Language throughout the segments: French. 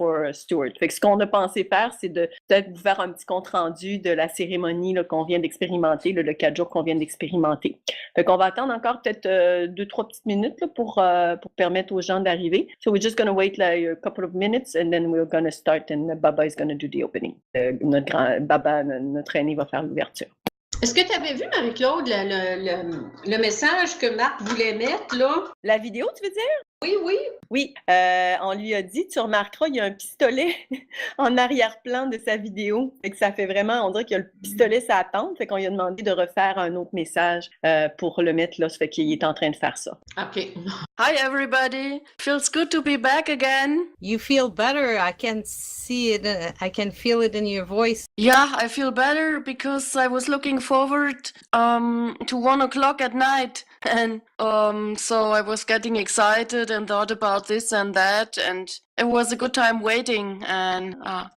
for Stuart. Fait que ce qu'on a pensé faire, c'est de peut-être vous faire un petit compte-rendu de la cérémonie là, qu'on vient d'expérimenter, le 4 jours qu'on vient d'expérimenter. Fait qu'on va attendre encore peut-être 2-3 petites minutes là, pour permettre aux gens d'arriver. So we're just going to wait like, a couple of minutes and then we're going to start and Baba is going to do the opening. Baba, notre aîné, va faire l'ouverture. Est-ce que tu avais vu, Marie-Claude, le message que Marc voulait mettre, là? La vidéo, tu veux dire? Oui, oui. Oui, on lui a dit, tu remarqueras, il y a un pistolet en arrière-plan de sa vidéo. Fait que ça fait vraiment, on dirait qu'il y a le pistolet sur la tente. Fait qu'on lui a demandé de refaire un autre message pour le mettre là. Ça fait qu'il est en train de faire ça. OK. Hi, everybody. Feels good to be back again. You feel better. I can see it. I can feel it in your voice. Yeah, I feel better because I was looking forward to 1 o'clock at night. And so I was getting excited and thought about this and that. And it was a good time waiting. And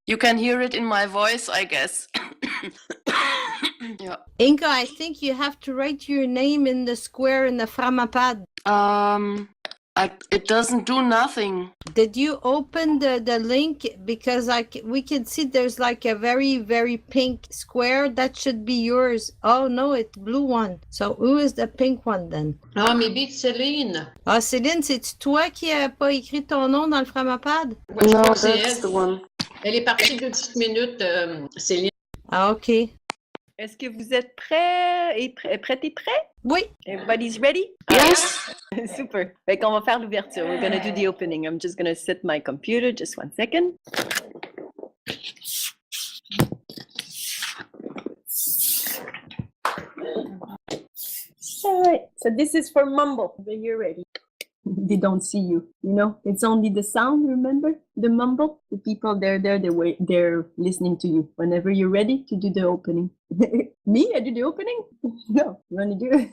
you can hear it in my voice, I guess. Yeah. Inga, I think you have to write your name in the square in the Framapad. It doesn't do nothing. Did you open the link? Because we can see there's like a very, very pink square. That should be yours. Oh, no, it's blue one. So who is the pink one then? Ah, maybe it's Céline. Ah, Céline, c'est toi qui n'as pas écrit ton nom dans le Framapad? Ouais, je No, crois que c'est that's elle. the one. Elle est partie 2 petites minutes, Céline. Ah, OK. Est-ce que vous êtes prêts et prêts? Oui. Everybody's ready? Yes. Super. Fait qu'on va faire l'ouverture. We're going to do the opening. I'm just going to set my computer. Just 1 second. All right. So this is for mumble. When you're ready. They don't see you. You know, it's only the sound. Remember the mumble. The people they're listening to you. Whenever you're ready to do the opening. Me? I do the opening? No. You want to do it?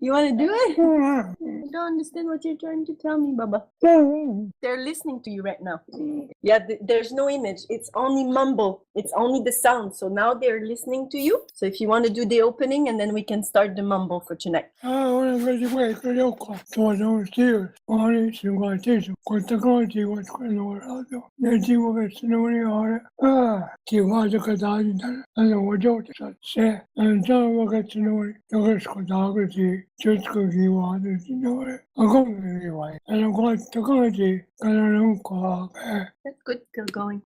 You want to do it? I don't understand what you're trying to tell me, Baba. They're listening to you right now. Yeah, there's no image. It's only mumble. It's only the sound. So now they're listening to you. So if you want to do the opening, and then we can start the mumble for tonight. That's good. Still going.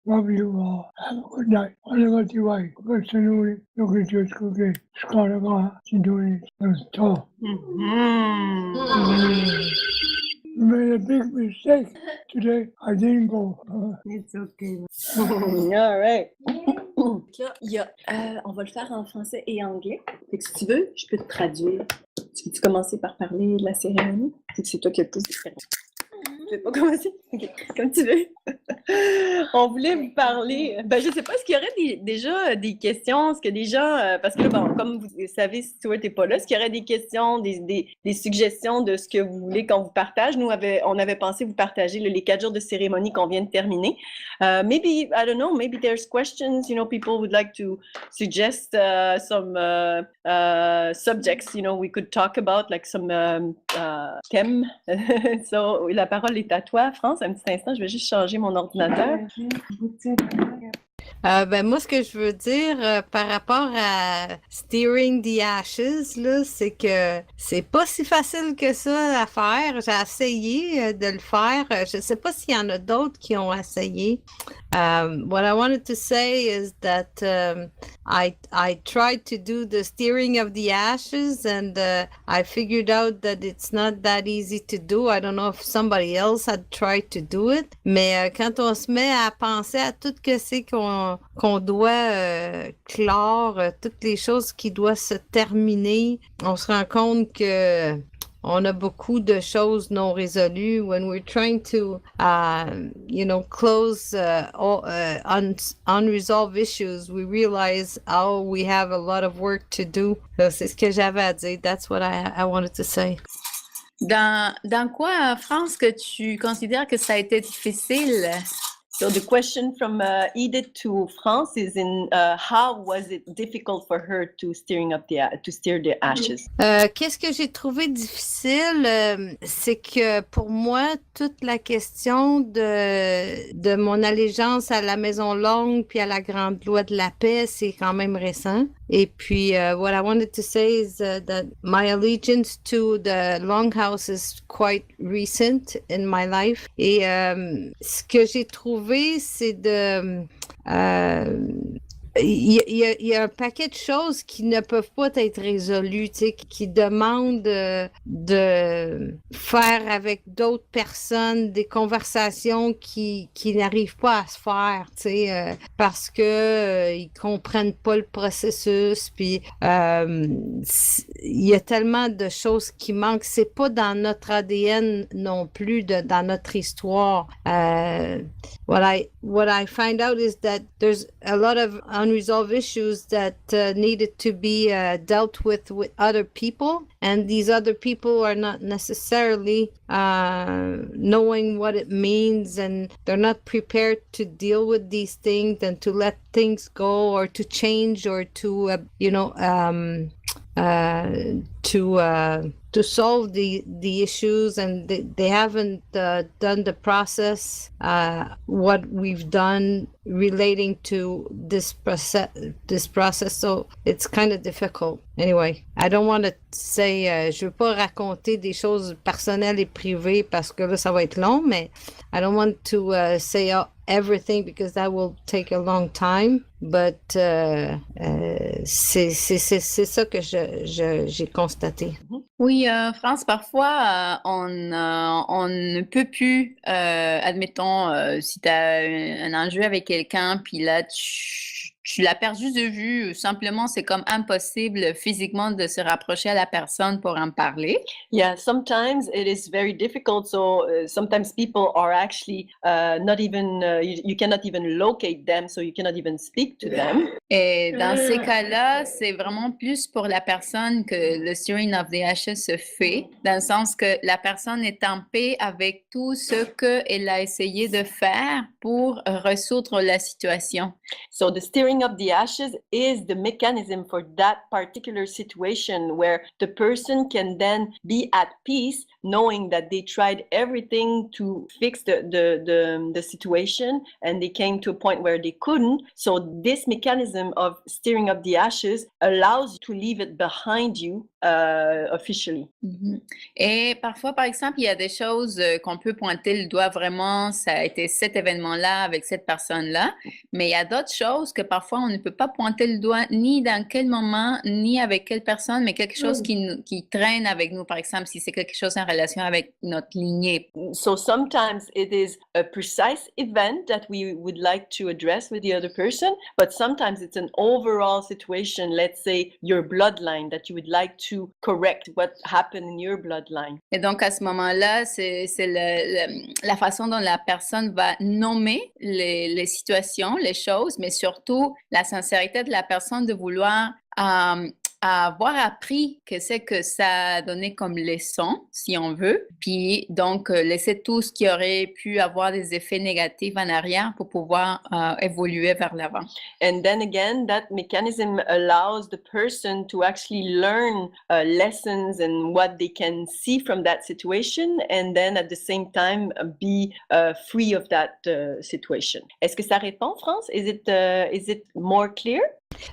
Love you all. Have a good night. Made a big mistake today. I didn't go. It's okay. All right. Là, on va le faire en français et anglais. Fait que si tu veux, je peux te traduire. Tu veux commencer par parler de la cérémonie? C'est toi qui as le plus d'expérience. Je vais pas commencer? Okay. Comme tu veux. On voulait vous parler. Je sais pas, est-ce qu'il y aurait déjà des questions? Est-ce que des gens, parce que là, bon, comme vous savez, Stuart n'est pas là, est-ce qu'il y aurait des questions, des suggestions de ce que vous voulez qu'on vous partage? Nous, on avait pensé vous partager les 4 jours de cérémonie qu'on vient de terminer. Maybe, I don't know, maybe there's questions, people would like to suggest some subjects, we could talk about, like some thèmes. So, la parole est à toi, France. Un petit instant, je vais juste changer mon ordinateur. Moi, ce que je veux dire par rapport à Steering the Ashes, là, c'est que c'est pas si facile que ça à faire. J'ai essayé de le faire. Je sais pas s'il y en a d'autres qui ont essayé. What I wanted to say is that I tried to do the Steering of the Ashes and I figured out that it's not that easy to do. I don't know if somebody else had tried to do it. Mais quand on se met à penser à tout ce que c'est qu'on doit clore, toutes les choses qui doivent se terminer, on se rend compte que on a beaucoup de choses non résolues. When we're trying to, close unresolved issues, we realize how we have a lot of work to do. So, c'est ce que j'avais à dire. That's what I wanted to say. Dans quoi, France, que tu considères que ça a été difficile? So the question from Edith to France is in how was it difficult for her to steer the ashes? Qu'est-ce que j'ai trouvé difficile? C'est que pour moi, toute la question de mon allégeance à la Maison Longue puis à la Grande Loi de la Paix, c'est quand même récent. Et puis, what I wanted to say is that my allegiance to the Longhouse is quite recent in my life. Et ce que j'ai trouvé, c'est de... il y a un paquet de choses qui ne peuvent pas être résolues, tu sais, qui demandent de faire avec d'autres personnes des conversations qui n'arrivent pas à se faire, tu sais, parce que ils comprennent pas le processus, puis il y a tellement de choses qui manquent. C'est pas dans notre ADN non plus, dans notre histoire. What I find out is that there's a lot of unresolved issues that needed to be dealt with other people, and these other people are not necessarily knowing what it means, and they're not prepared to deal with these things and to let things go or to change or to to solve the issues, and they haven't done the process what we've done relating to this process, so it's kind of difficult. Anyway, I don't want to say je veux pas raconter des choses personnelles et privées parce que là ça va être long, mais I don't want to say everything because that will take a long time, but c'est ça que j'ai constaté. Oui, France, parfois, on ne peut plus, admettons, si tu as un enjeu avec quelqu'un, puis là, tu la perds juste de vue, simplement, c'est comme impossible physiquement de se rapprocher à la personne pour en parler. Yeah, sometimes it is very difficult. So sometimes people are actually not even, you cannot even locate them, so you cannot even speak to them. Et dans ces cas-là, c'est vraiment plus pour la personne que le Steering of the Ashes se fait, dans le sens que la personne est en paix avec tout ce qu'elle a essayé de faire pour résoudre la situation. So the steering of the ashes is the mechanism for that particular situation where the person can then be at peace knowing that they tried everything to fix the situation and they came to a point where they couldn't. So this mechanism of steering up the ashes allows you to leave it behind you officially. Et parfois, par exemple, il y a des choses qu'on peut pointer le doigt vraiment, ça a été cet événement-là avec cette personne-là, mais il y a d'autres choses que parfois on ne peut pas pointer le doigt ni dans quel moment, ni avec quelle personne, mais quelque chose qui traîne avec nous, par exemple, si c'est quelque chose en relation avec notre lignée. So sometimes it is a precise event that we would like to address with the other person, but sometimes it's an overall situation, let's say your bloodline, that you would like to correct what happened in your bloodline. Et donc, à ce moment-là, c'est la façon dont la personne va nommer les situations, les choses, mais surtout la sincérité de la personne de vouloir avoir appris ce que ça a donné comme leçon, si on veut, puis donc laisser tout ce qui aurait pu avoir des effets négatifs en arrière pour pouvoir évoluer vers l'avant. And then again, that mechanism allows the person to actually learn lessons and what they can see from that situation, and then at the same time be free of that situation. Est-ce que ça répond, France? Is it more clear?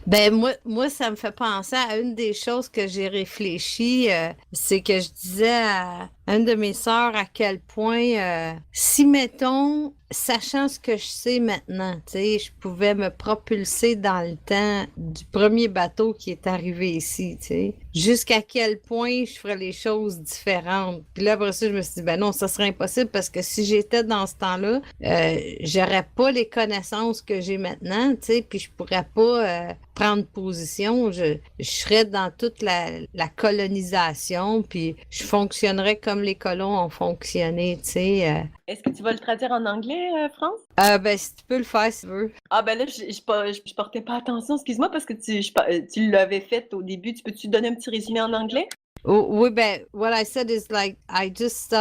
Ben moi, ça me fait penser à une des choses que j'ai réfléchi, c'est que je disais à une de mes sœurs à quel point, si mettons, sachant ce que je sais maintenant, tu sais, je pouvais me propulser dans le temps du premier bateau qui est arrivé ici, tu sais, jusqu'à quel point je ferais les choses différentes. Puis là, après ça, je me suis dit, ben non, ça serait impossible parce que si j'étais dans ce temps-là, j'aurais pas les connaissances que j'ai maintenant, tu sais, puis je pourrais pas prendre position. Je serais dans toute la colonisation, puis je fonctionnerais comme les colons ont fonctionné, tu sais. Est-ce que tu vas le traduire en anglais, France? Ben, si tu peux le faire, si tu veux. Ah, ben là, je portais pas attention, excuse-moi, parce que tu l'avais fait au début. Peux-tu donner un petit résumé en anglais? Oui, ben, what I said is like I just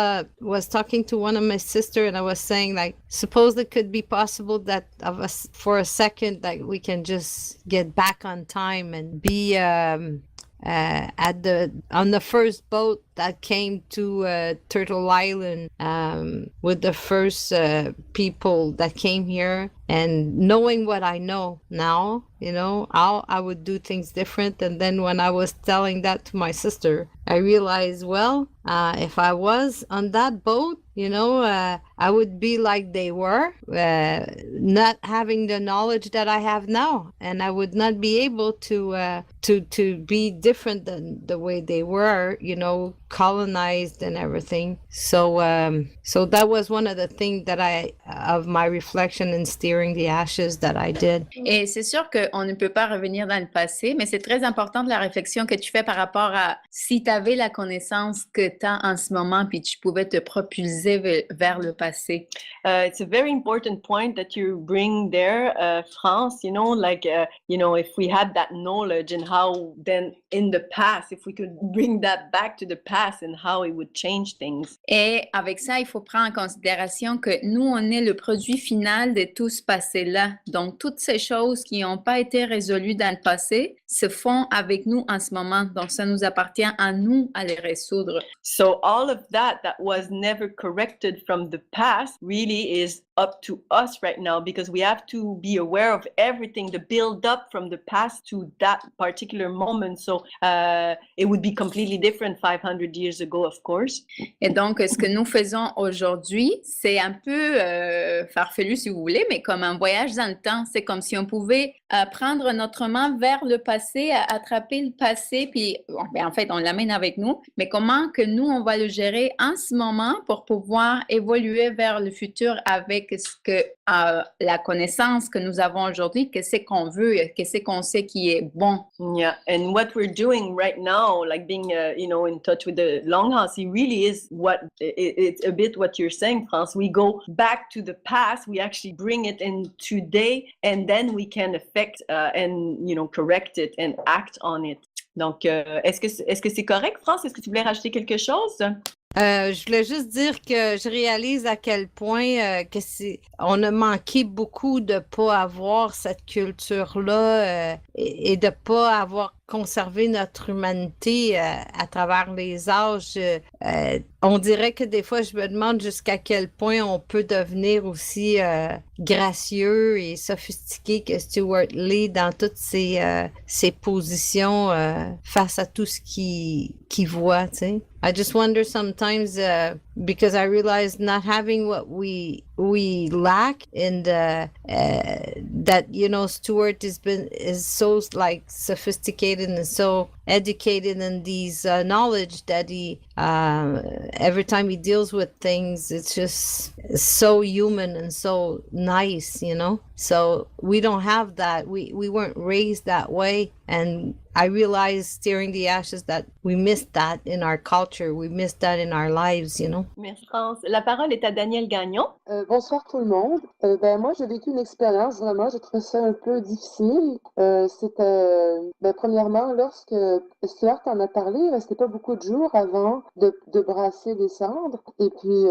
was talking to one of my sister, and I was saying like, suppose it could be possible that of us for a second that we can just get back on time and be on the first boat that came to Turtle Island with the first people that came here, and knowing what I know now, you know, how I would do things different. And then when I was telling that to my sister, I realized, well, if I was on that boat, you know, I would be like they were, not having the knowledge that I have now, and I would not be able to be different than the way they were, you know, colonized and everything. So that was one of the things that of my reflection in Steering the Ashes that I did. Et c'est sûr qu'on ne peut pas revenir dans le passé, mais c'est très important de la réflexion que tu fais par rapport à si tu avais la connaissance que tu as en ce moment, puis tu pouvais te propulser vers le passé. It's a very important point that you bring there, France, you know, like, you know, if we had that knowledge and how then in the past, if we could bring that back to the past and how it would change things. Et avec ça, il faut prendre en considération que nous, on est le produit final de tout ce passé-là. Donc, toutes ces choses qui n'ont pas été résolues dans le passé se font avec nous en ce moment. Donc, ça nous appartient à nous à les résoudre. So all of that was never corrected from the past really is up to us right now, because we have to be aware of everything, the build up from the past to that particular moment. So it would be completely different 500 years ago, of course. Et donc, ce que nous faisons aujourd'hui, c'est un peu farfelu si vous voulez, mais comme un voyage dans le temps. C'est comme si on pouvait prendre notre main vers le passé, attraper le passé, puis en fait, on l'amène avec nous. Mais comment que nous, on va le gérer en ce moment pour pouvoir évoluer vers le futur avec ce que la connaissance que nous avons aujourd'hui, qu'est-ce qu'on veut, qu'est-ce qu'on sait qui est bon. Yeah, and what we're doing right now, like being, you know, in touch with the Longhouse, it really is it's a bit what you're saying, France. We go back to the past, we actually bring it in today, and then we can affect and, you know, correct it and act on it. Donc, est-ce que c'est correct, France? Est-ce que tu voulais rajouter quelque chose? Je voulais juste dire que je réalise à quel point on a manqué beaucoup de pas avoir cette culture-là et de pas avoir conservé notre humanité à travers les âges. On dirait que des fois, je me demande jusqu'à quel point on peut devenir aussi gracieux et sophistiqué que Stuart Lee dans toutes ses positions face à tout ce qu'il voit, tu sais. I just wonder sometimes because I realize not having what we lack in the that, you know, Stuart is so like sophisticated and so educated in these knowledge that he every time he deals with things, it's just so human and so nice, you know. So we don't have that. We weren't raised that way, and I realized Steering the Ashes that we missed that in our culture. We missed that in our lives, you know. Merci, France. La parole est à Danielle Gagnon. Bonsoir tout le monde. Moi, j'ai vécu une expérience vraiment, j'ai trouvé ça un peu difficile. C'était, premièrement, lorsque Stuart en a parlé, il restait pas beaucoup de jours avant de brasser les cendres. Et puis,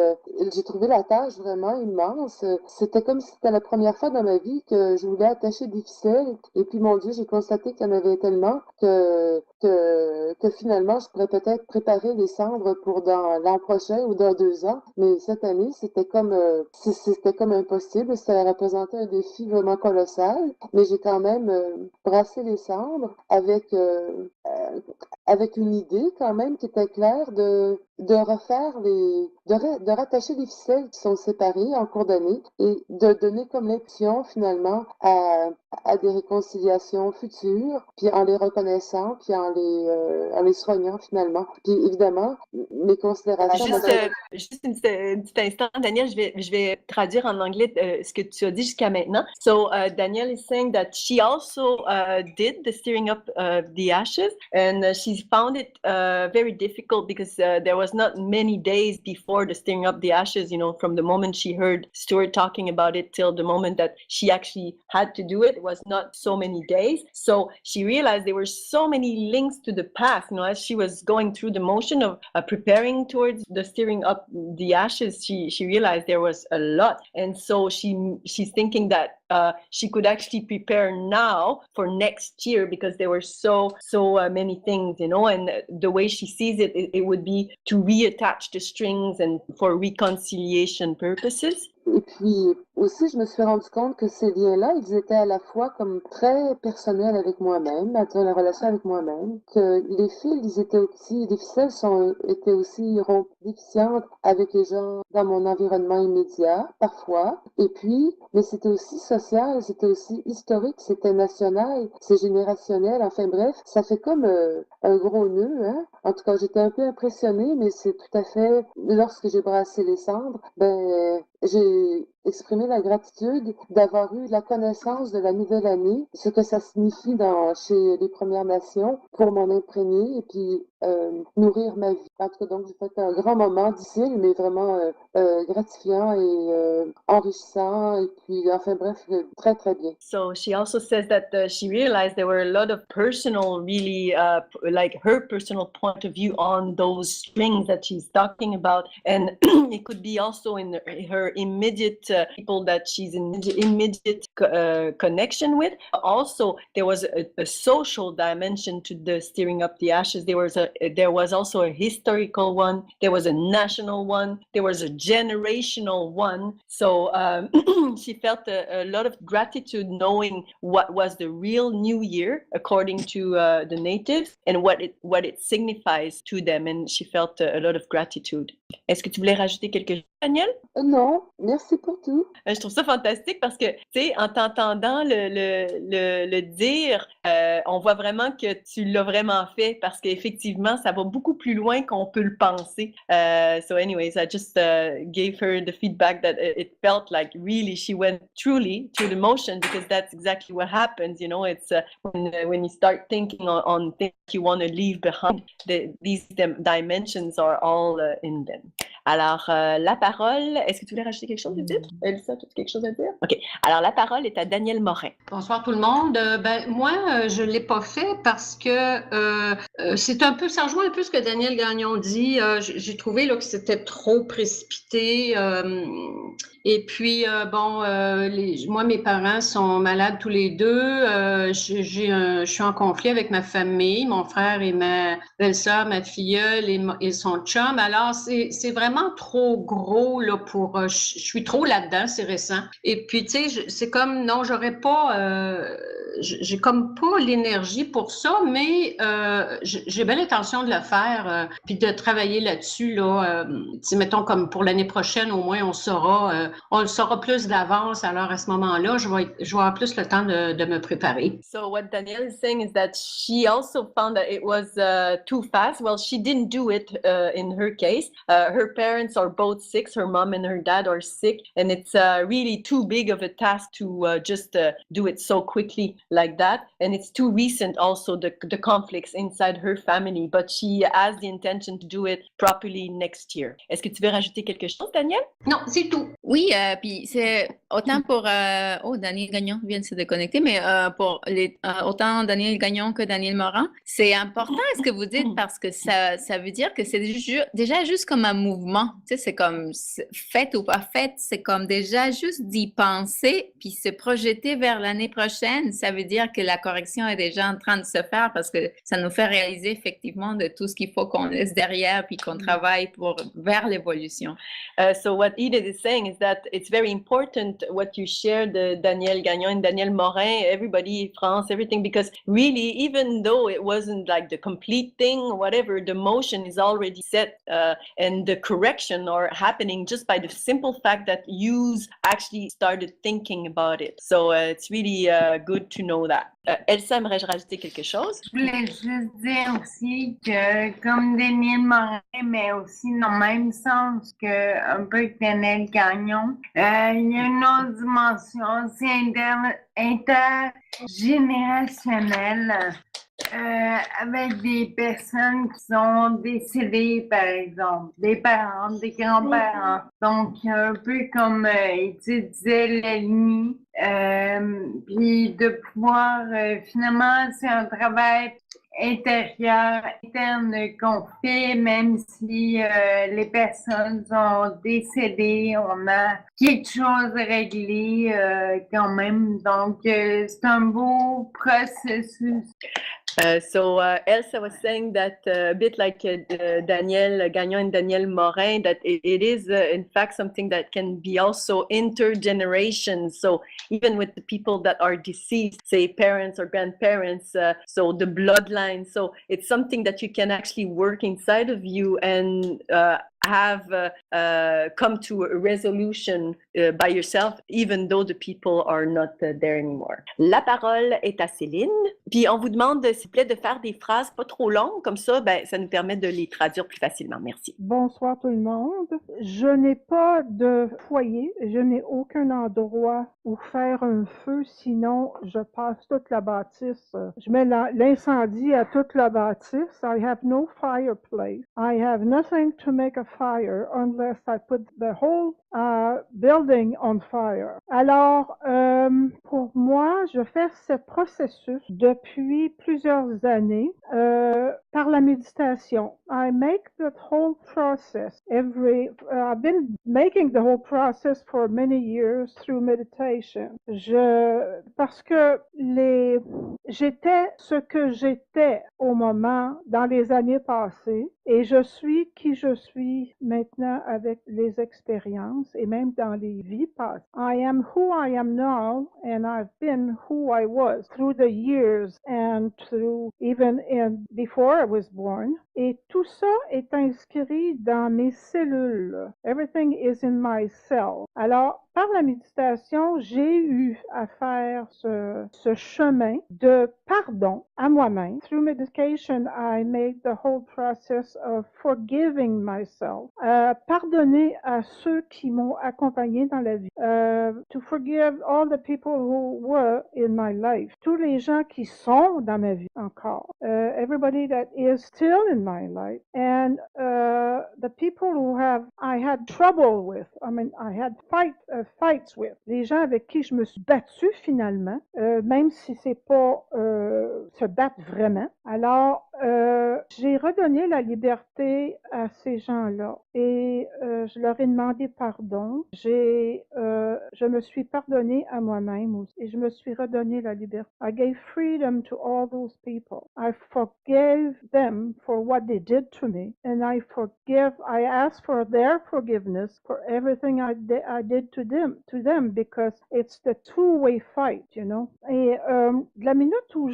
j'ai trouvé la tâche vraiment immense. C'était comme si c'était la première fois dans ma vie que je voulais attacher des ficelles. Et puis, mon Dieu, j'ai constaté qu'il y en avait tellement que finalement, je pourrais peut-être préparer les cendres pour dans l'an prochain ou dans 2 ans. Mais cette année, c'était comme impossible. Ça représentait un défi vraiment colossal. Mais j'ai quand même brassé les cendres avec une idée quand même qui était claire de rattacher les ficelles qui sont séparées en cours d'année et de donner comme l'impulsion finalement à des réconciliations futures, puis en les reconnaissant, puis en les soignant finalement. Puis évidemment, mes considérations... Juste un petit instant, Danielle, je vais traduire en anglais ce que tu as dit jusqu'à maintenant. So, Danielle is saying that she also did the stirring up the ashes, and she's she found it very difficult because there was not many days before the stirring up the ashes, you know, from the moment she heard Stuart talking about it till the moment that she actually had to do it. It was not so many days. So she realized there were so many links to the past, you know, as she was going through the motion of preparing towards the stirring up the ashes, she realized there was a lot. And so she's thinking that she could actually prepare now for next year because there were so many things, you know, and the way she sees it, it would be to reattach the strings and for reconciliation purposes. Et puis aussi, je me suis rendu compte que ces liens-là, ils étaient à la fois comme très personnels avec moi-même, dans la relation avec moi-même, que les fils, ils étaient aussi, les ficelles étaient aussi déficientes avec les gens dans mon environnement immédiat, parfois. Et puis, mais c'était aussi social, c'était aussi historique, c'était national, c'est générationnel, enfin bref, ça fait comme un gros nœud, hein. En tout cas, j'étais un peu impressionnée, mais c'est tout à fait, lorsque j'ai brassé les cendres, j'ai exprimé la gratitude d'avoir eu la connaissance de la nouvelle année, ce que ça signifie chez les Premières Nations pour m'en imprégner et puis nourrir ma vie. En tout cas, donc, j'ai fait un grand moment difficile, mais vraiment gratifiant et enrichissant et puis, enfin bref, très, très bien. So she also says that she realized there were a lot of personal, really, like her personal point of view on those strings that she's talking about. And it could be also in her immediate people that she's in immediate connection with. Also, there was a social dimension to the stirring up the ashes. There was also a historical one. There was a national one. There was a generational one. So she felt a lot of gratitude knowing what was the real new year according to the natives and what it signifies to them. And she felt a lot of gratitude. Est-ce que tu voulais rajouter quelque chose, Daniel? Non, merci pour tout. Je trouve ça fantastique parce que, tu sais, en t'entendant le dire, on voit vraiment que tu l'as vraiment fait parce qu'effectivement, ça va beaucoup plus loin qu'on peut le penser. So anyways, I just gave her the feedback that it felt like really she went truly through the motion because that's exactly what happens, you know, it's when you start thinking on things you want to leave behind, these dimensions are all in them. Alors, la parole, est-ce que tu voulais rajouter quelque chose, Judith? Elsa, tu as quelque chose à dire? OK. Alors, la parole est à Daniel Morin. Bonsoir tout le monde. Moi, je ne l'ai pas fait parce que c'est un peu, ça rejoint un peu ce que Daniel Gagnon dit. J'ai trouvé là, que c'était trop précipité. Et puis, moi, mes parents sont malades tous les deux. Je suis en conflit avec ma famille, mon frère et ma belle-sœur, ma filleule et son chum. Alors, c'est vraiment trop gros là pour... je suis trop là-dedans, c'est récent. Et puis, tu sais, c'est comme, non, j'aurais pas... j'ai comme pas l'énergie pour ça, mais j'ai bien l'intention de le faire, puis de travailler là-dessus, là. Mettons comme pour l'année prochaine, au moins, on le saura plus d'avance. Alors, à ce moment-là, je vais avoir plus le temps de me préparer. So what Danielle is saying is that she also found that it was too fast. Well, she didn't do it in her case. Her parents are both sick. Her mom and her dad are sick. And it's really too big of a task to just do it so quickly like that. And it's too recent also, the conflicts inside her family. But she has the intention to do it properly next year. Est-ce que tu veux rajouter quelque chose, Daniel? Non, c'est tout. Oui, puis c'est autant pour... Daniel Gagnon vient de se déconnecter, mais pour autant Daniel Gagnon que Daniel Morin, c'est important ce que vous dites parce que ça veut dire que c'est déjà juste comme un mouvement. Tu sais, c'est comme fait ou pas fait, c'est comme déjà juste d'y penser puis se projeter vers l'année prochaine. Ça veut dire que la correction est déjà en train de se faire parce que ça nous fait réaliser effectivement de tout ce qu'il faut qu'on laisse derrière puis qu'on travaille vers l'évolution. So what Edith is saying is that it's very important what you shared, Daniel Gagnon and Daniel Morin, everybody, France, everything, because really, even though it wasn't like the complete thing or whatever, the motion is already set and the correction are happening just by the simple fact that you actually started thinking about it. So it's really good to know that. Elsa, aimerais-je rajouter quelque chose? Je voulais juste dire aussi que, comme Daniel Morin, mais aussi dans le même sens un peu que Daniel Gagnon, il y a une autre dimension aussi intergénérationnelle avec des personnes qui sont décédées, par exemple, des parents, des grands-parents. Donc, un peu comme tu disais, Lélie, puis de pouvoir, finalement, c'est un travail intérieur, interne qu'on fait, même si les personnes sont décédées, on a quelque chose à régler quand même. Donc, c'est un beau processus. Elsa was saying that a bit like Daniel Gagnon and Daniel Morin, that it is in fact something that can be also intergenerations. So even with the people that are deceased, say parents or grandparents, so the bloodline. So it's something that you can actually work inside of you and have come to a resolution by yourself, even though the people are not there anymore. La parole est à Céline. Puis on vous demande, s'il vous plaît, de faire des phrases pas trop longues, comme ça, ben, ça nous permet de les traduire plus facilement. Merci. Bonsoir tout le monde. Je n'ai pas de foyer, je n'ai aucun endroit où faire un feu, sinon je passe toute la bâtisse. Je mets l'incendie à toute la bâtisse. I have no fireplace. I have nothing to make a fire unless I put the whole building on fire. Alors, pour moi, je fais ce processus depuis plusieurs années par la méditation. I make the whole process I've been making the whole process for many years through meditation. Parce que j'étais ce que j'étais au moment dans les années passées et je suis qui je suis maintenant avec les expériences et même dans les vies passées. I am who I am now and I've been who I was through the years and through even before I was born. Et tout ça est inscrit dans mes cellules. Everything is in my cell. Alors, par la méditation, j'ai eu à faire ce chemin de pardon à moi-même. Through meditation, I made the whole process of forgiving myself. Pardonner à ceux qui m'ont accompagné dans la vie. To forgive all the people who were in my life. Tous les gens qui sont dans ma vie encore. Everybody that is still in my life. And the people who I had trouble with. I mean, I had fights with. Les gens avec qui je me suis battue finalement, même si c'est pas se battre vraiment. Alors, j'ai redonné la liberté à ces gens-là et je leur ai demandé pardon. Je me suis pardonnée à moi-même aussi et je me suis redonné la liberté. I gave freedom to all those people. I forgave them for what they did to me and I asked for their forgiveness for everything I did to them because it's the two-way fight, you know. Et la minute où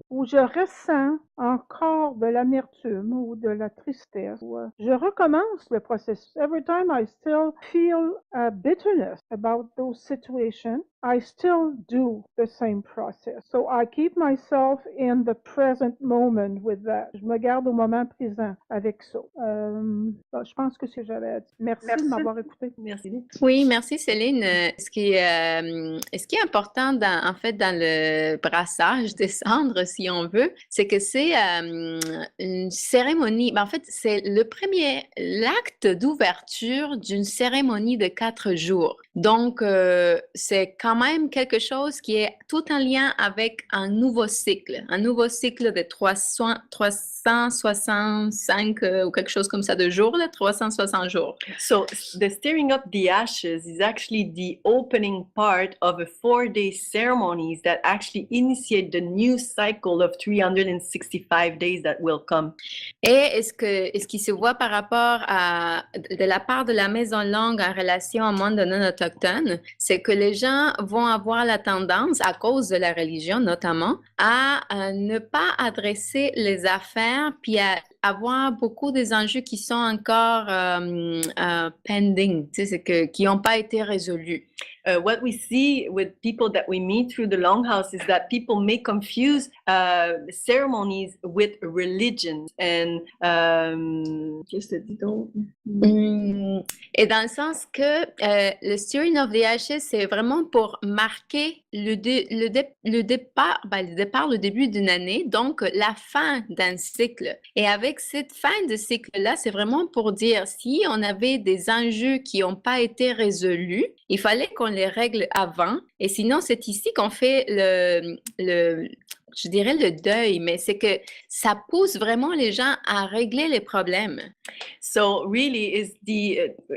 où je ressens encore de l'amertume ou de la tristesse, je recommence le processus. Every time I still feel bitterness about those situations, I still do the same process. So I keep myself in the present moment with that. Je me garde au moment présent avec ça. Je pense que c'est ce que j'avais à dire. Merci de m'avoir écouté. Merci. Oui, merci Céline. Ce qui est important en fait dans le brassage des cendres, si on veut, c'est que c'est une cérémonie. En fait, c'est l'acte d'ouverture d'une cérémonie de 4 jours. Donc, c'est quand même quelque chose qui est tout en lien avec un nouveau cycle de 365 ou quelque chose comme ça de jours, 360 jours. So the stirring up the ashes is actually the opening part of a 4-day ceremonies that actually initiate the new cycle of 365 days that will come. Et est-ce qui se voit par rapport de la part de la Maison Longue en relation au monde non autochtone, c'est que les gens vont avoir la tendance, à cause de la religion notamment, à ne pas adresser les affaires puis à avoir beaucoup des enjeux qui sont encore pending, qui n'ont pas été résolus. what we see with people that we meet through the Longhouse is that people may confuse ceremonies with religion. And qu'est-ce que tu dis d'autre? Et dans le sens que le Stirring of the Ashes, c'est vraiment pour marquer le départ, le début d'une année, donc la fin d'un cycle. Et avec cette fin de cycle-là, c'est vraiment pour dire si on avait des enjeux qui n'ont pas été résolus, il fallait qu'on les règle avant. Et sinon, c'est ici qu'on fait je dirais le deuil, mais c'est que ça pousse vraiment les gens à régler les problèmes. So really is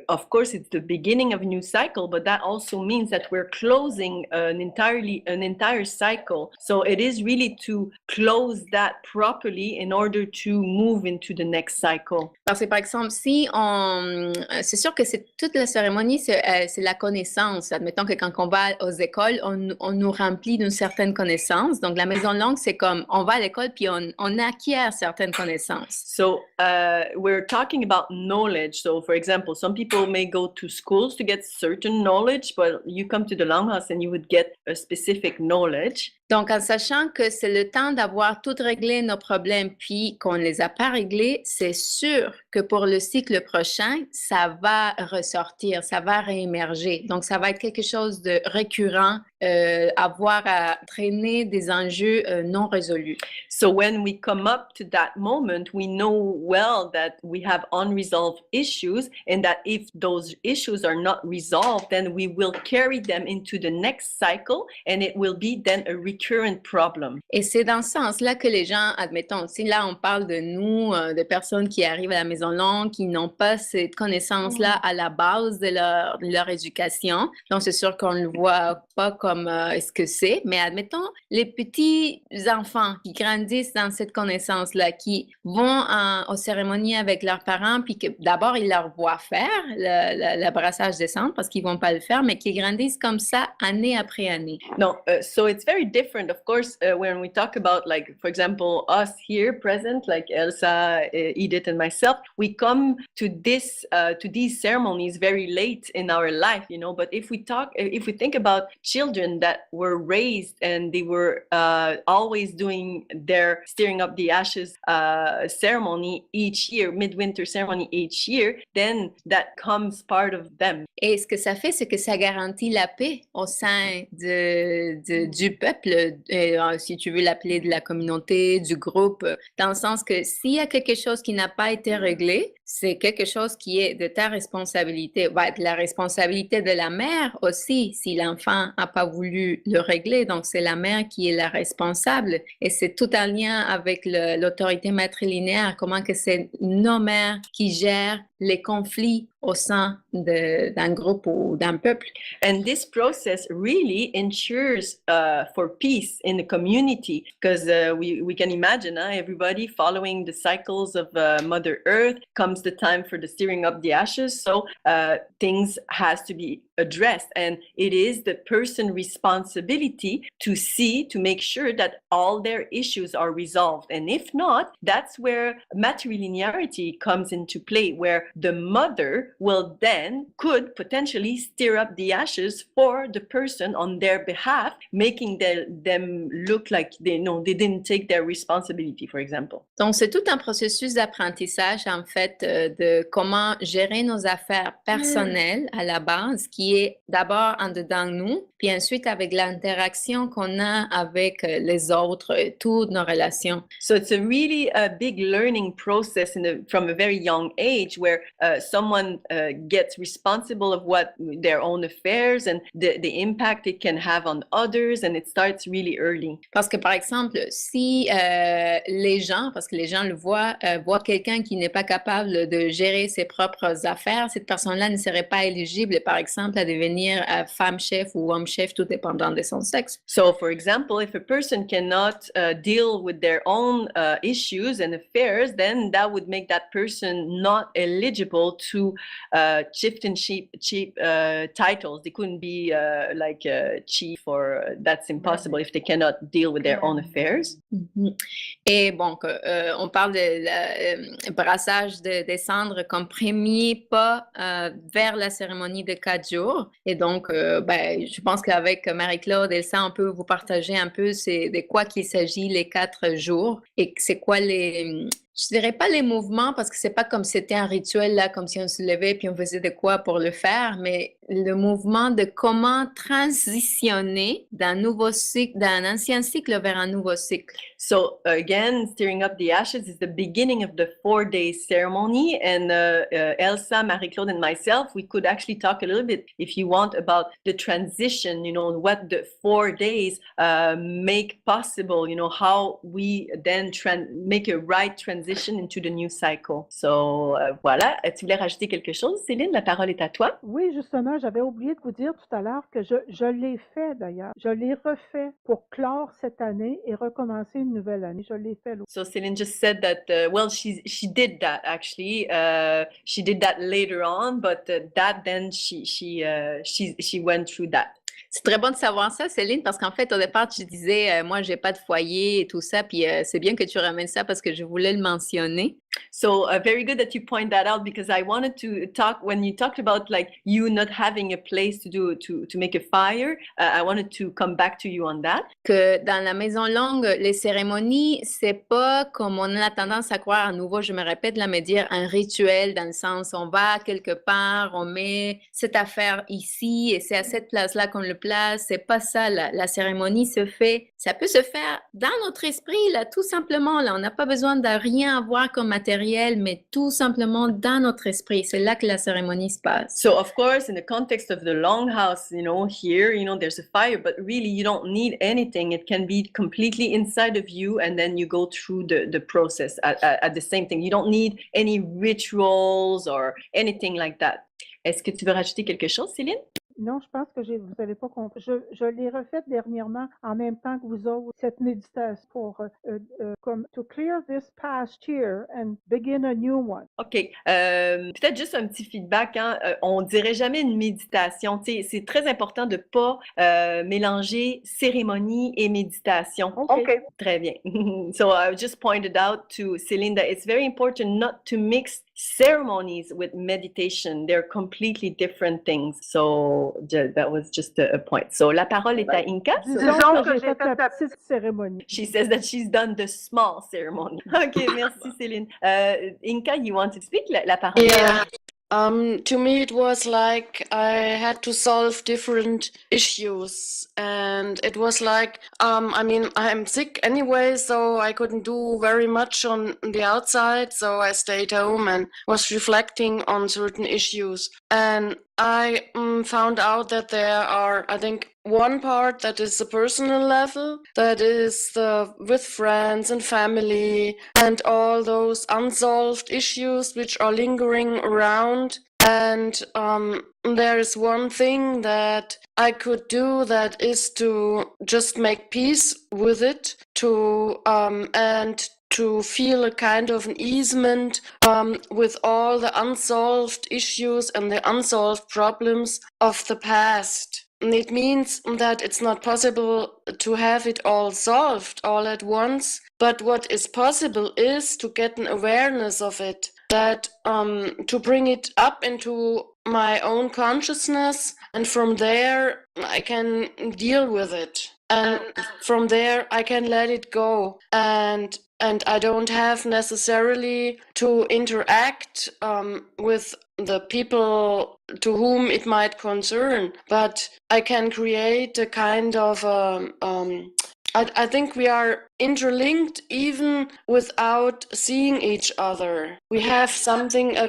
of course it's the beginning of a new cycle, but that also means that we're closing an entire cycle. So it is really to close that properly in order to move into the next cycle. Parce que par exemple, c'est sûr que c'est toute la cérémonie, c'est la connaissance. Admettons que quand on va aux écoles, on nous remplit d'une certaine connaissance. Donc la maison langue, c'est comme on va à l'école puis on acquiert certaines connaissances. So we're talking about knowledge. So for example, some people may go to schools to get certain knowledge, but you come to the Longhouse and you would get a specific knowledge. Donc, en sachant que c'est le temps d'avoir tout réglé nos problèmes, puis qu'on ne les a pas réglés, c'est sûr que pour le cycle prochain, ça va ressortir, ça va réémerger. Donc, ça va être quelque chose de récurrent, avoir à traîner des enjeux non résolus. So when we come up to that moment, we know well that we have unresolved issues, and that if those issues are not resolved, then we will carry them into the next cycle, and it will be then a recurrent problem. Et c'est dans ce sens-là que les gens, admettons, si là on parle de nous, de personnes qui arrivent à la maison longue, qui n'ont pas cette connaissance-là à la base de leur éducation, donc c'est sûr qu'on ne le voit pas comme ce que c'est, mais admettons, les petits enfants qui grandissent dans cette connaissance-là, qui vont aux cérémonies avec leurs parents, puis que d'abord ils leur voient faire le brassage des cendres parce qu'ils ne vont pas le faire, mais qui grandissent comme ça année après année. No, so it's very different, of course, when we talk about, like, for example, us here present, like Elsa, Edith, and myself, we come to these ceremonies very late in our life, you know. But if we think about children that were raised and they were always doing their Stirring Up the Ashes ceremony each year, midwinter ceremony each year, then that comes part of them. Et ce que ça fait, c'est que ça garantit la paix au sein du peuple, si tu veux l'appeler de la communauté, du groupe, dans le sens que s'il y a quelque chose qui n'a pas été réglé, c'est quelque chose qui est de ta responsabilité, va être la responsabilité de la mère aussi, si l'enfant n'a pas voulu le régler. Donc, c'est la mère qui est la responsable. Et c'est tout en lien avec l'autorité matrilinéaire, comment que c'est nos mères qui gèrent les conflits au sein d'un groupe ou d'un peuple. And this process really ensures for peace in the community, because we can imagine everybody following the cycles of Mother Earth. Comes the time for the Stirring Up the Ashes, so things has to be addressed, and it is the person's responsibility to make sure that all their issues are resolved. And if not, that's where matrilinearity comes into play, where the mother could potentially stir up the ashes for the person on their behalf, making them look like they didn't take their responsibility, for example. Donc, c'est tout un processus d'apprentissage, en fait, de comment gérer nos affaires personnelles à la base, qui est d'abord en dedans de nous, puis ensuite avec l'interaction qu'on a avec les autres, toutes nos relations. So it's a really big learning process from a very young age, where someone gets responsible of their own affairs and the impact it can have on others, and it starts really early. Parce que par exemple, si les gens, parce que les gens le voient quelqu'un qui n'est pas capable de gérer ses propres affaires, cette personne-là ne serait pas éligible, par exemple, à devenir femme-chef ou homme-chef, tout dépendant de son sexe. So, for example, if a person cannot deal with their own issues and affairs, then that would make that person not eligible eligible to chieftainship titles. They couldn't be like chief, or that's impossible if they cannot deal with their own affairs. Et bon, on parle de brassage des cendres comme premier pas vers la cérémonie de 4 jours. Et donc, je pense qu'avec Marie-Claude, Elsa, on peut vous partager un peu de quoi qu'il s'agit les 4 jours et c'est quoi je dirais pas les mouvements parce que c'est pas comme si c'était un rituel là, comme si on se levait puis on faisait de quoi pour le faire, mais le mouvement de comment transitionner d'un nouveau cycle, d'un ancien cycle vers un nouveau cycle. So again, stirring up the ashes is the beginning of the 4-day ceremony, and Elsa, Marie-Claude, and myself, we could actually talk a little bit, if you want, about the transition. What the 4 days make possible. How we then make a right transition into the new cycle. So voilà. Tu voulais rajouter quelque chose, Céline? La parole est à toi. Oui, justement, j'avais oublié de vous dire tout à l'heure que je l'ai fait d'ailleurs. Je l'ai refait pour clore cette année et recommencer une nouvelle année. Je l'ai fait. So Céline just said that, she did that actually. She did that later on, but she went through that. C'est très bon de savoir ça, Céline, parce qu'en fait, au départ, tu disais, moi, j'ai pas de foyer et tout ça, puis c'est bien que tu ramènes ça parce que je voulais le mentionner. So very good that you point that out, because I wanted to talk, when you talked about like you not having a place to make a fire, I wanted to come back to you on that. Que dans la Maison Longue, les cérémonies, c'est pas comme on a tendance à croire, à nouveau, je me répète là, mais dire un rituel dans le sens, on va quelque part, on met cette affaire ici et c'est à cette place-là qu'on le place. C'est pas ça, la cérémonie ça peut se faire dans notre esprit, là, tout simplement, là. On n'a pas besoin de rien avoir comme matériel, mais tout simplement dans notre esprit. C'est là que la cérémonie se passe. So, of course, in the context of the longhouse, here, there's a fire, but really you don't need anything. It can be completely inside of you, and then you go through the process at the same thing. You don't need any rituals or anything like that. Est-ce que tu veux rajouter quelque chose, Céline? Non, je pense que vous n'avez pas compris. Je l'ai refaite dernièrement en même temps que vous autres, cette méditation pour comme to clear this past year and begin a new one. OK. Peut-être juste un petit feedback. On dirait jamais une méditation. C'est très important de ne pas mélanger cérémonie et méditation. OK. Très bien. So I just pointed out to Céline that it's very important not to mix ceremonies with meditation. They're completely different things. So that was just a point. So la parole est à Inka. Disons que j'ai fait la petite cérémonie. She says that she's done the small ceremony. OK, merci Céline. Inka, you want to speak? La parole. Yeah. To me, it was like I had to solve different issues, and it was like, I'm sick anyway, so I couldn't do very much on the outside, so I stayed home and was reflecting on certain issues. And I found out that there are, I think, one part that is the personal level, that is with friends and family and all those unsolved issues which are lingering around. And there is one thing that I could do, that is to just make peace with it, and to feel a kind of an easement with all the unsolved issues and the unsolved problems of the past. And it means that it's not possible to have it all solved all at once, but what is possible is to get an awareness of it, that to bring it up into my own consciousness, and from there I can deal with it. And from there I can let it go, and I don't have necessarily to interact with the people to whom it might concern, but I can create a kind of I think we are interlinked even without seeing each other. We have something, a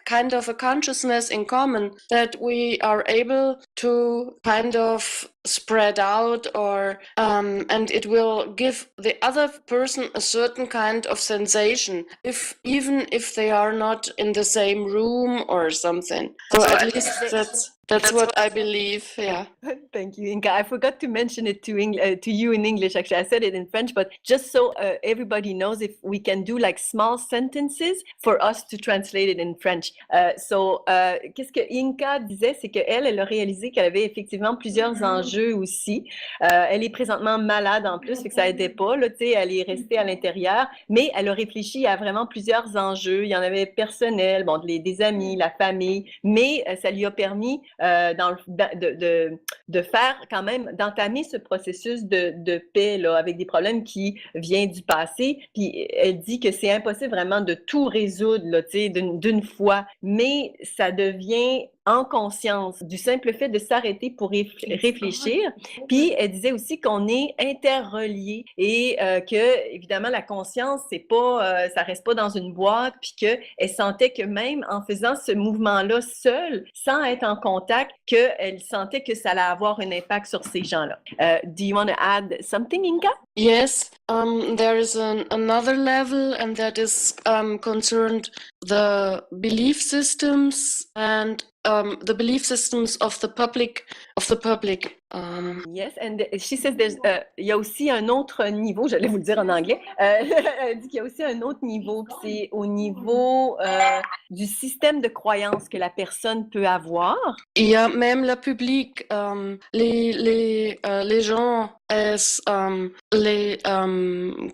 kind of a consciousness in common, that we are able to kind of spread out, or and it will give the other person a certain kind of sensation, even if they are not in the same room or something. So at least that's what I believe. Yeah. Thank you, Inka. I forgot to mention it to you in English. Actually, I said it in French, but just so everybody knows, if we can do like small sentences for us to translate it in French. Qu'est-ce que Inka disait, c'est elle a réalisé qu'elle avait effectivement plusieurs enjeux aussi. Elle est présentement malade en plus, fait que ça aidait pas, là, tu sais, elle est restée à l'intérieur, mais elle a réfléchi à vraiment plusieurs enjeux. Il y en avait personnels, bon, des amis, la famille, mais ça lui a permis de faire quand même, d'entamer ce processus de paix là, avec des problèmes qui viennent du passé. Puis elle dit que c'est impossible vraiment de tout résoudre là, d'une fois, mais ça devient en conscience, du simple fait de s'arrêter pour réfléchir. Puis elle disait aussi qu'on est interreliés et que évidemment la conscience c'est pas, ça reste pas dans une boîte. Puis que elle sentait que même en faisant ce mouvement-là seule, sans être en contact, qu'elle sentait que ça allait avoir un impact sur ces gens-là. Do you want to add something, Inka? Yes, there is another level, and that is concerned the belief systems and the belief systems of the public. Yes, and she says il y a aussi un autre niveau, j'allais vous le dire en anglais, elle dit qu'il y a aussi un autre niveau, c'est au niveau du système de croyances que la personne peut avoir. Il y a même le public, les gens,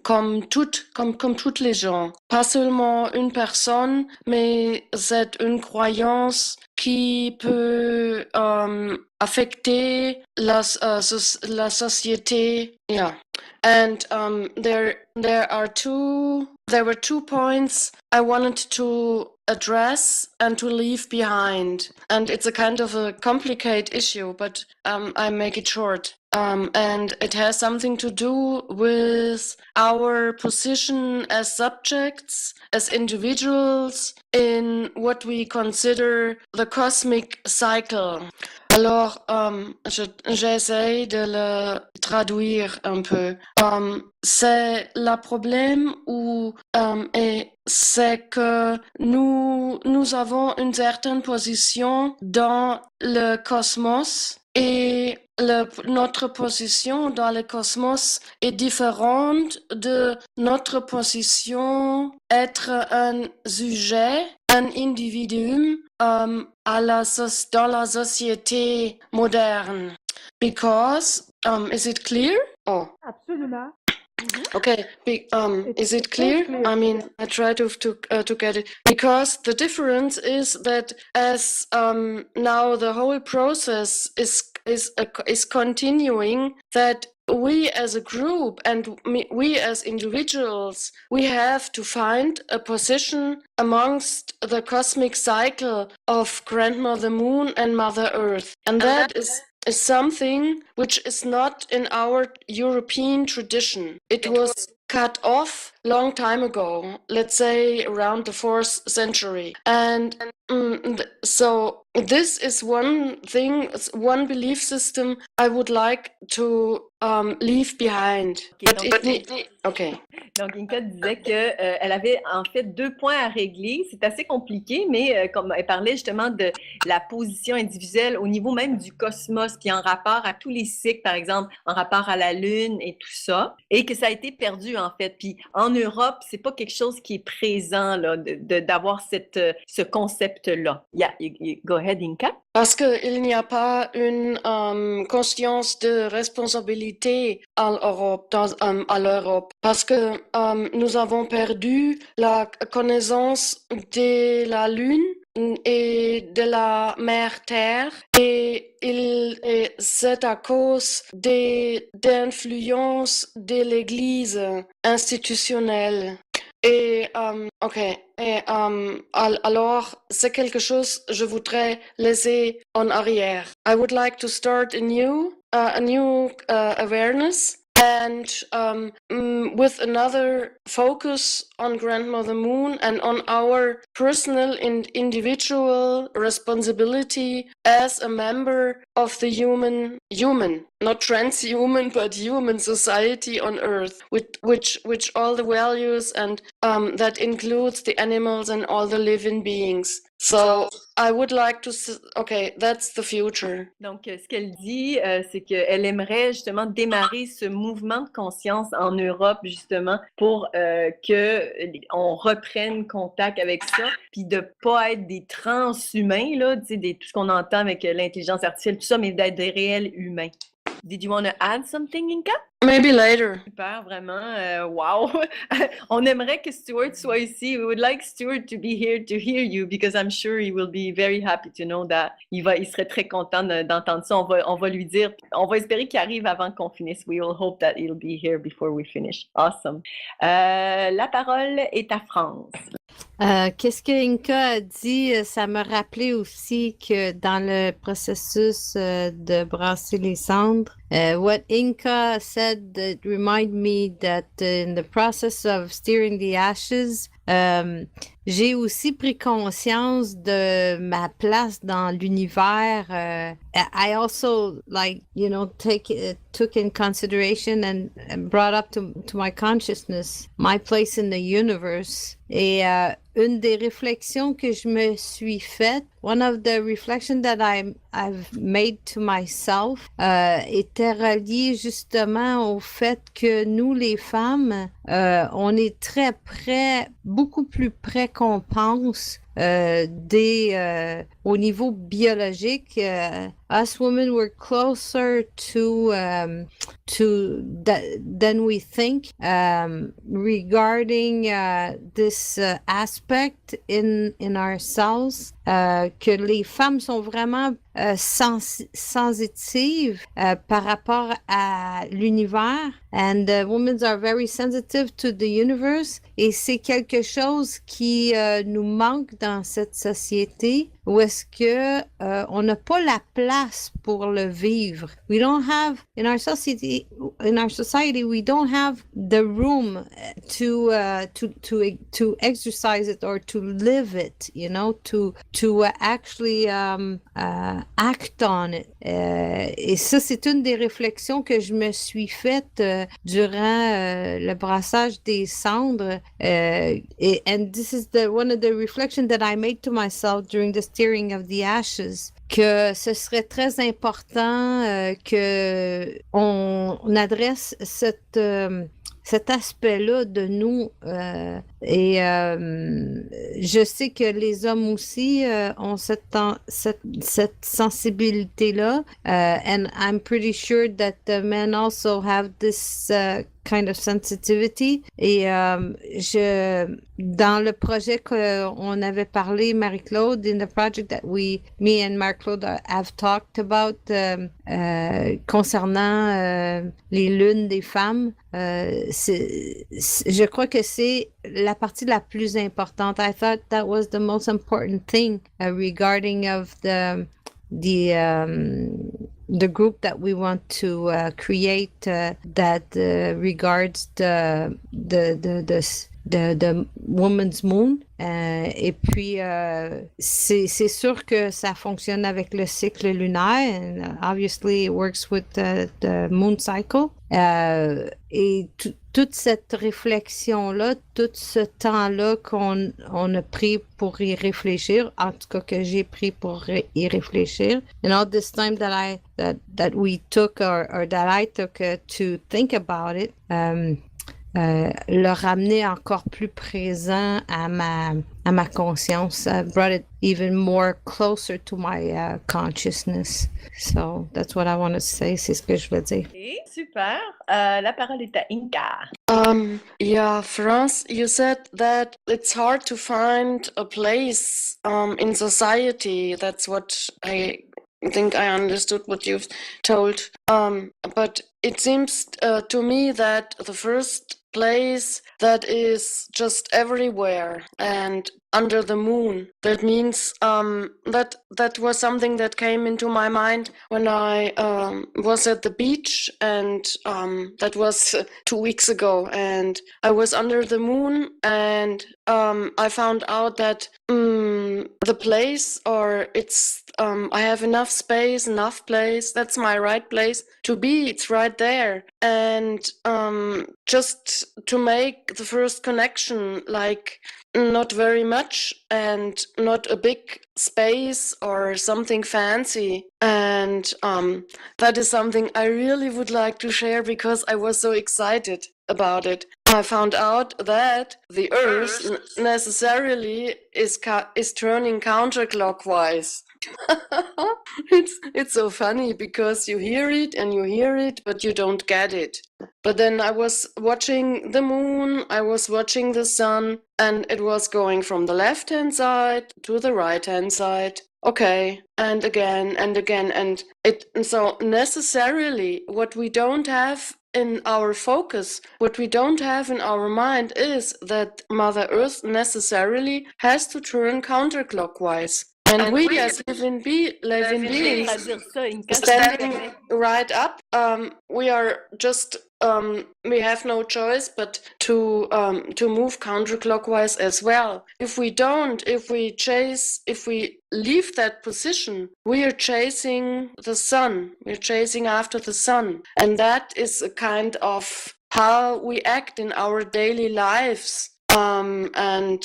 comme toutes les gens, pas seulement une personne, mais c'est une croyance qui peut affecter la société. Yeah. And there were 2 points I wanted to address and to leave behind. And it's a kind of a complicated issue, but I make it short. And it has something to do with our position as subjects, as individuals, in what we consider the cosmic cycle. Alors, j'essaie de le traduire un peu. C'est le problème c'est que nous avons une certaine position dans le cosmos et notre position dans le cosmos est différente de notre position être un sujet, un individu dans la société moderne. Because, is it clear? Oh. Absolument. Okay, is it clear? I mean, I try to get it. Because the difference is that as now the whole process is continuing, that we as a group and we as individuals, we have to find a position amongst the cosmic cycle of Grandmother Moon and Mother Earth. And that is something which is not in our European tradition. It was cut off long time ago, let's say around the 4th century. And so this is one thing, one belief system I would like to leave behind. Okay. Donc, Inka disait qu'elle avait en fait 2 points à régler. C'est assez compliqué, mais comme elle parlait justement de la position individuelle au niveau même du cosmos, puis en rapport à tous les cycles, par exemple, en rapport à la Lune et tout ça, et que ça a été perdu en fait. Puis en Europe, c'est pas quelque chose qui est présent là, d'avoir ce concept-là. Yeah, go ahead, Inka. Parce qu'il n'y a pas une conscience de responsabilité à l'Europe. Parce que nous avons perdu la connaissance de la Lune et de la mère Terre et c'est à cause d'influence de l'Église institutionnelle. Et alors c'est quelque chose que je voudrais laisser en arrière. I would like to start a new awareness and with another focus on Grandmother Moon and on our personal and individual responsibility as a member of the human, not transhuman, but human society on Earth, which all the values and that includes the animals and all the living beings. So I would like to, okay, that's the future. Donc, ce qu'elle dit, c'est qu'elle aimerait justement démarrer ce mouvement de conscience en Europe, justement, pour qu'on reprenne contact avec ça, puis de pas être des transhumains, là, tu sais, tout ce qu'on entend avec l'intelligence artificielle, tout ça, mais d'être des réels humains. Did you want to add something, Inka? Maybe later. Super, vraiment, wow! On aimerait que Stuart soit ici. We would like Stuart to be here to hear you because I'm sure he will be very happy to know that. Il serait très content d'entendre ça. On va lui dire, on va espérer qu'il arrive avant qu'on finisse. We will hope that he'll be here before we finish. Awesome. La parole est à France. Qu'est-ce que Inka a dit, ça m'a rappelé aussi que dans le processus de brasser les cendres, what Inka said that remind me that in the process of steering the ashes, j'ai aussi pris conscience de ma place dans l'univers. I also, like, you know, took in consideration and brought up to my consciousness my place in the universe. Et une des réflexions que je me suis faite, one of the reflections that I've made to myself, était reliée justement au fait que nous, les femmes, on est très près, beaucoup plus près qu'on pense au niveau biologique. Us women were closer than we think regarding this aspect in ourselves. Que les femmes sont vraiment sensitives par rapport à l'univers, and women are very sensitive to the universe, et c'est quelque chose qui nous manque dans cette société où est-ce que on n'a pas la place pour le vivre. We don't have in our society we don't have the room to exercise it or to live it, you know, to actually act on it. Et ça, c'est une des réflexions que je me suis faite durant le brassage des cendres. And this is one of the reflections that I made to myself during the steering of the ashes. Que ce serait très important que on adresse cet aspect-là de nous. Et je sais que les hommes aussi ont cette sensibilité-là. And I'm pretty sure that the men also have this kind of sensitivity. Et dans le projet qu'on avait parlé, Marie-Claude, in the project that me and Marie-Claude have talked about concernant les lunes des femmes, je crois que c'est la partie la plus importante. I thought that was the most important thing regarding of the group that we want to create that regards the Woman's Moon. Et puis, c'est sûr que ça fonctionne avec le cycle lunaire. And obviously, it works with the moon cycle. Et toute cette réflexion-là, tout ce temps-là qu'on a pris pour y réfléchir, en tout cas que j'ai pris pour y réfléchir, and all this time that we took or that I took to think about it, le ramener encore plus présent à ma conscience, brought it even more closer to my consciousness. So that's what I want to say. C'est ce que je veux dire. Okay, super. La parole est à Inka. Yeah, France, you said that it's hard to find a place in society. That's what I think I understood what you've told. But it seems to me that the first place that is just everywhere and under the moon. That means that was something that came into my mind when I was at the beach, and that was 2 weeks ago, and I was under the moon, and I found out that the place, or it's I have enough space, enough place. That's my right place to be. It's right there, and just to make the first connection, like not very much and not a big space or something fancy. And that is something I really would like to share because I was so excited about it. I found out that the Earth necessarily is turning counterclockwise. It's so funny because you hear it, but you don't get it. But then I was watching the moon, I was watching the sun, and it was going from the left-hand side to the right-hand side. Okay, and again, and so necessarily what we don't have in our focus, what we don't have in our mind is that Mother Earth necessarily has to turn counterclockwise. And we as living beings standing right up, we are just we have no choice but to move counterclockwise as well. If we leave that position, we are chasing the sun. We're chasing after the sun, and that is a kind of how we act in our daily lives. And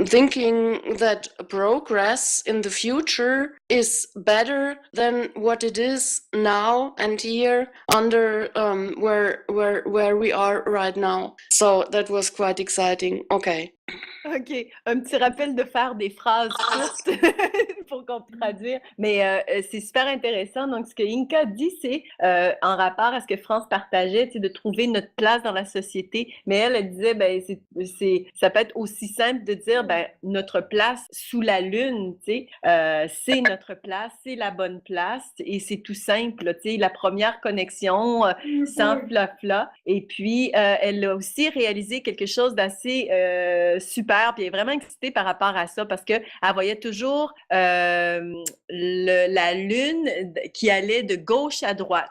thinking that progress in the future is better than what it is now and here under where we are right now. So that was quite exciting. Okay. OK. Un petit rappel de faire des phrases courtes pour qu'on puisse traduire. Mais c'est super intéressant. Donc, ce que Inka dit, c'est en rapport à ce que France partageait, de trouver notre place dans la société. Mais elle disait, ben, ça peut être aussi simple de dire, ben, notre place sous la lune, c'est notre place, c'est la bonne place. Et c'est tout simple, la première connexion sans flafla. Et puis, elle a aussi réalisé quelque chose d'assez super, puis elle est vraiment excitée par rapport à ça parce qu'elle voyait toujours la lune qui allait de gauche à droite.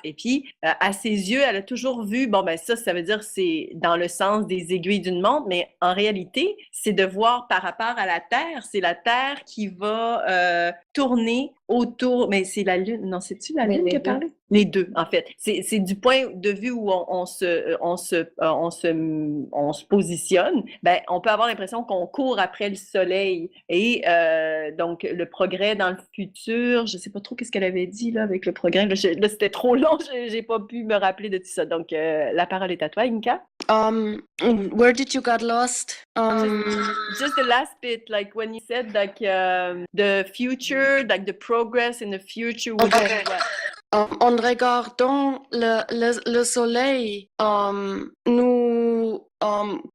Et puis, à ses yeux, elle a toujours vu, bon, ben ça veut dire c'est dans le sens des aiguilles d'une montre, mais en réalité, c'est de voir par rapport à la Terre. C'est la Terre qui va tourner autour, mais c'est la Lune, non, c'est-tu la Lune qui a parlé? Les deux, en fait. C'est du point de vue où on se positionne, ben, on peut avoir l'impression qu'on court après le soleil. Et donc, le progrès dans le futur, je ne sais pas trop qu'est-ce qu'elle avait dit là, avec le progrès. Là, c'était trop long, je n'ai pas pu me rappeler de tout ça. Donc, la parole est à toi, Inka. Where did you get lost? Just the last bit, like when you said like the future, like the progress in the future. Okay. En regardant le soleil, nous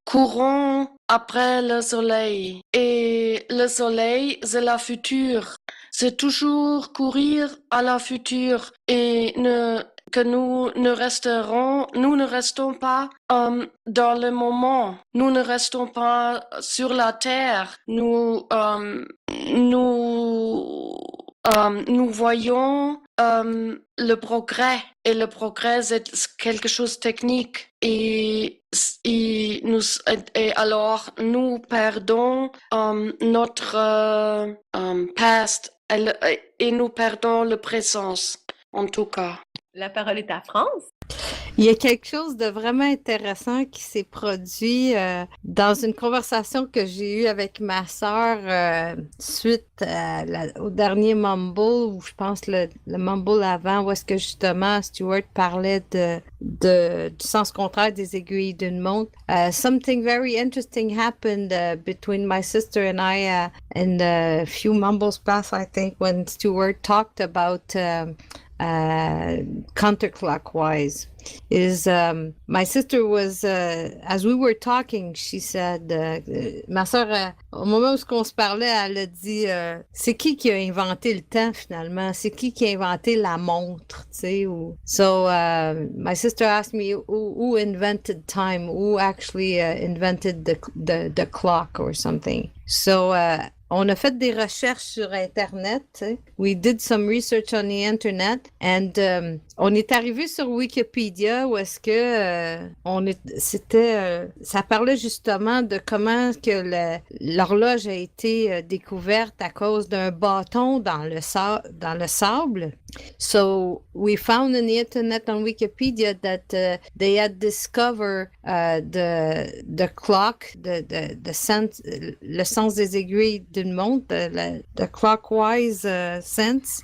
courons après le soleil. Et le soleil, c'est la future. C'est toujours courir à la future et que nous ne restons pas dans le moment. Nous ne restons pas sur la terre. Nous voyons le progrès, et le progrès c'est quelque chose de technique, et alors nous perdons notre past et nous perdons la présence, en tout cas. La parole est à France. Il y a quelque chose de vraiment intéressant qui s'est produit dans une conversation que j'ai eue avec ma sœur suite au dernier Mumble, ou je pense le Mumble avant, où est-ce que justement Stuart parlait du sens contraire des aiguilles d'une montre. Something very interesting happened between my sister and I in a few Mumbles past, I think, when Stuart talked about counterclockwise. My sister was, as we were talking, she said, ma soeur, au moment où on se parlait, elle a dit, c'est qui a inventé le temps finalement? C'est qui a inventé la montre? Tu sais? So my sister asked me, who invented time? Who actually invented the clock or something? So on a fait des recherches sur Internet. Tu sais. We did some research on the Internet, and on est arrivé sur Wikipédia. Wikipédia où est-ce que ça parlait justement de comment que l'horloge a été découverte à cause d'un bâton dans le sable. So we found on the internet on Wikipedia that they had discovered the clock, le sens des aiguilles d'une montre, the clockwise sense.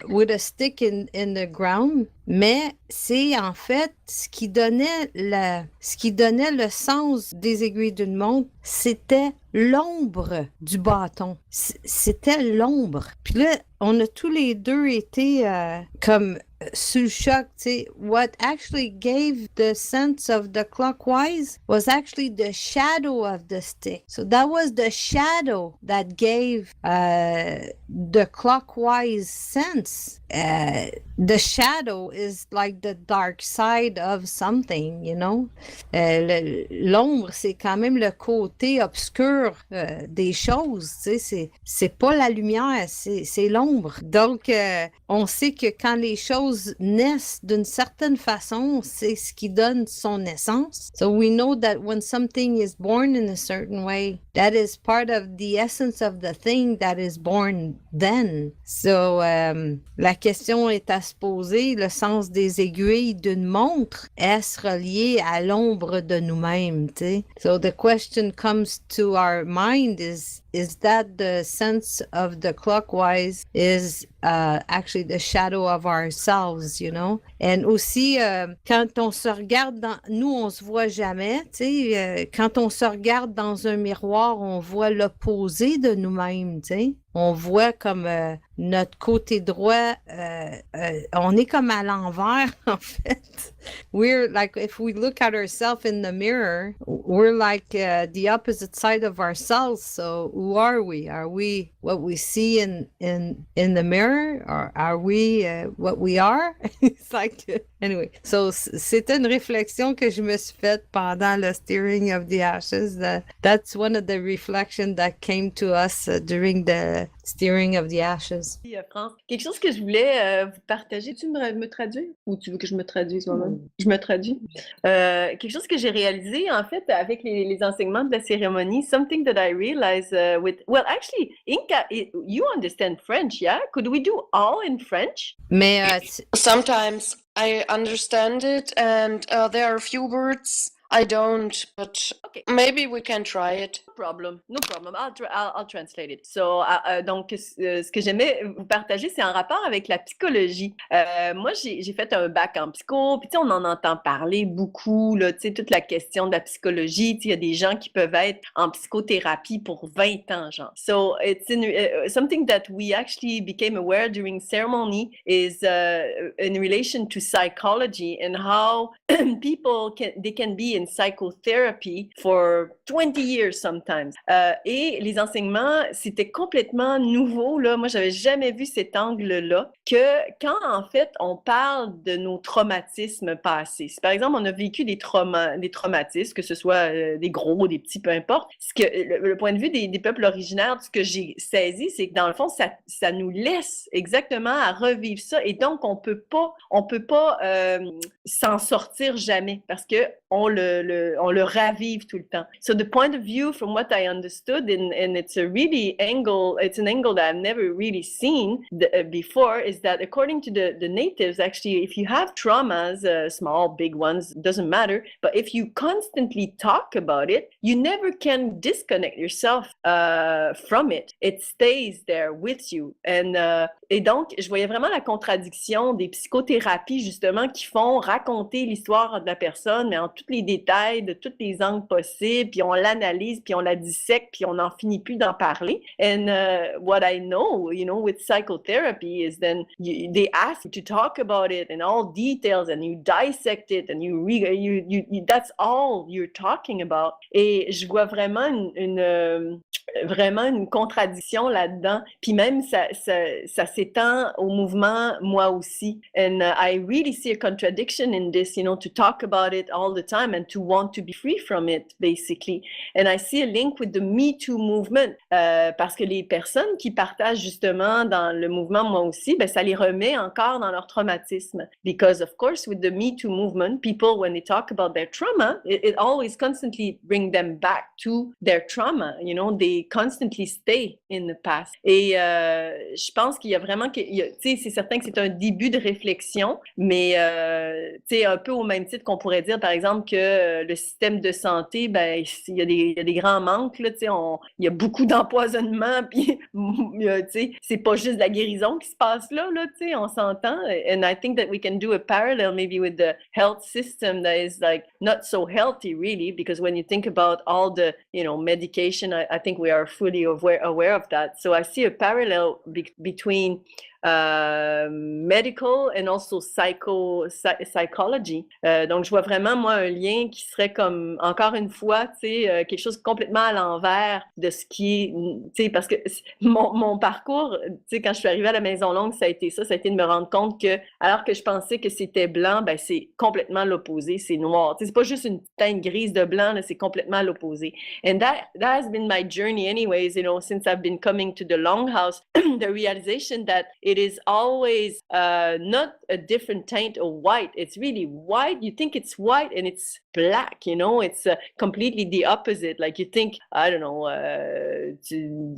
With a stick in the ground, mais c'est en fait ce qui donnait le sens des aiguilles d'une montre, c'était l'ombre du bâton. C'était l'ombre. Puis là, on a tous les deux été comme sous le choc, tu sais. What actually gave the sense of the clockwise was actually the shadow of the stick. So that was the shadow that gave the clockwise sense. The shadow is like the dark side of something, you know. L'ombre, c'est quand même le côté obscur des choses, tu sais. C'est pas la lumière, c'est l'ombre. Donc, on sait que quand les choses naissent d'une certaine façon, c'est ce qui donne son essence. So we know that when something is born in a certain way, that is part of the essence of the thing that is born then. So, la question est à se poser, le sens des aiguilles d'une montre, est-ce relié à l'ombre de nous-mêmes, tu sais? So the question comes to our mind is that the sense of the clockwise is actually the shadow of ourselves, you know? And aussi, quand on se regarde nous, on se voit jamais, tu sais, quand on se regarde dans un miroir, on voit l'opposé de nous-mêmes, tu sais. On voit comme notre côté droit, on est comme à l'envers, en fait. We're like, if we look at ourselves in the mirror, we're like the opposite side of ourselves. So who are we? Are we what we see in the mirror? Or are we what we are? It's like, anyway. So c'était une réflexion que je me suis faite pendant le Steering of the Ashes. That's one of the reflections that came to us during the Steering of the Ashes. France, quelque chose que je voulais vous partager. Tu me traduis ou tu veux que je me traduise moi-même? Je me traduis. Quelque chose que j'ai réalisé en fait avec les enseignements de la cérémonie. Something that I realized well, actually, Inka, you understand French, yeah? Could we do all in French? Mais Sometimes I understand it, and there are a few words I don't, but Okay. maybe we can try it. No problem. I'll translate it. So, donc, ce que j'aimais vous partager, c'est en rapport avec la psychologie. Moi, j'ai fait un bac en psycho, puis tu sais, on en entend parler beaucoup, là, tu sais, toute la question de la psychologie. Tu sais, il y a des gens qui peuvent être en psychothérapie pour 20 ans, genre. So, it's something that we actually became aware during ceremony is in relation to psychology and how people can be in psychotherapy for 20 years sometimes. Et les enseignements, c'était complètement nouveau, là. Moi, j'avais jamais vu cet angle-là, que quand, en fait, on parle de nos traumatismes passés. Si, par exemple, on a vécu des traumatismes, que ce soit des gros, des petits, peu importe, le point de vue des peuples originaires, ce que j'ai saisi, c'est que dans le fond, ça nous laisse exactement à revivre ça. Et donc, on peut pas s'en sortir jamais parce que on le ravive tout le temps. So the point of view from what I understood, and it's an angle that I've never really seen before, is that according to the natives, actually, if you have traumas, small, big ones, doesn't matter, but if you constantly talk about it, you never can disconnect yourself from it. It stays there with you. Et donc, je voyais vraiment la contradiction des psychothérapies, justement, qui font raconter l'histoire de la personne, mais en tous les détails, de tous les angles possibles, puis on l'analyse, puis on la dissèque, puis on n'en finit plus d'en parler. And what I know, with psychotherapy is then they ask you to talk about it in all details, and you dissect it, and you that's all you're talking about. Et je vois vraiment vraiment une contradiction là-dedans. Puis même, ça s'étend au mouvement, moi aussi. And I really see a contradiction in this, to talk about it all the time and to want to be free from it, basically. And I see a link with the Me Too movement, parce que les personnes qui partagent justement dans le mouvement, moi aussi, ben, ça les remet encore dans leur traumatisme. Because, of course, with the Me Too movement, people, when they talk about their trauma, it always constantly brings them back to their trauma. They constantly stay in the past. Et je pense qu'il y a vraiment, c'est certain que c'est un début de réflexion, mais un peu au même titre qu'on pourrait dire, par exemple, que le système de santé, ben, il y a des grands manques, là, il y a beaucoup d'empoisonnement, puis c'est pas juste la guérison qui se passe là, on s'entend. And I think that we can do a parallel maybe with the health system that is like not so healthy really, because when you think about all the medication, I think we are fully aware of that. So I see a parallel between medical and also psychology. Donc, je vois vraiment, moi, un lien qui serait comme, encore une fois, quelque chose complètement à l'envers de ce qui est, parce que mon parcours, quand je suis arrivée à la Maison Longue, ça a été de me rendre compte que, alors que je pensais que c'était blanc, ben, c'est complètement l'opposé, c'est noir. C'est pas juste une teinte grise de blanc, là, c'est complètement l'opposé. And that has been my journey anyways, since I've been coming to the Longhouse, the realization that it is always not a different tint of white. It's really white. You think it's white and it's black, it's completely the opposite. Like you think, I don't know,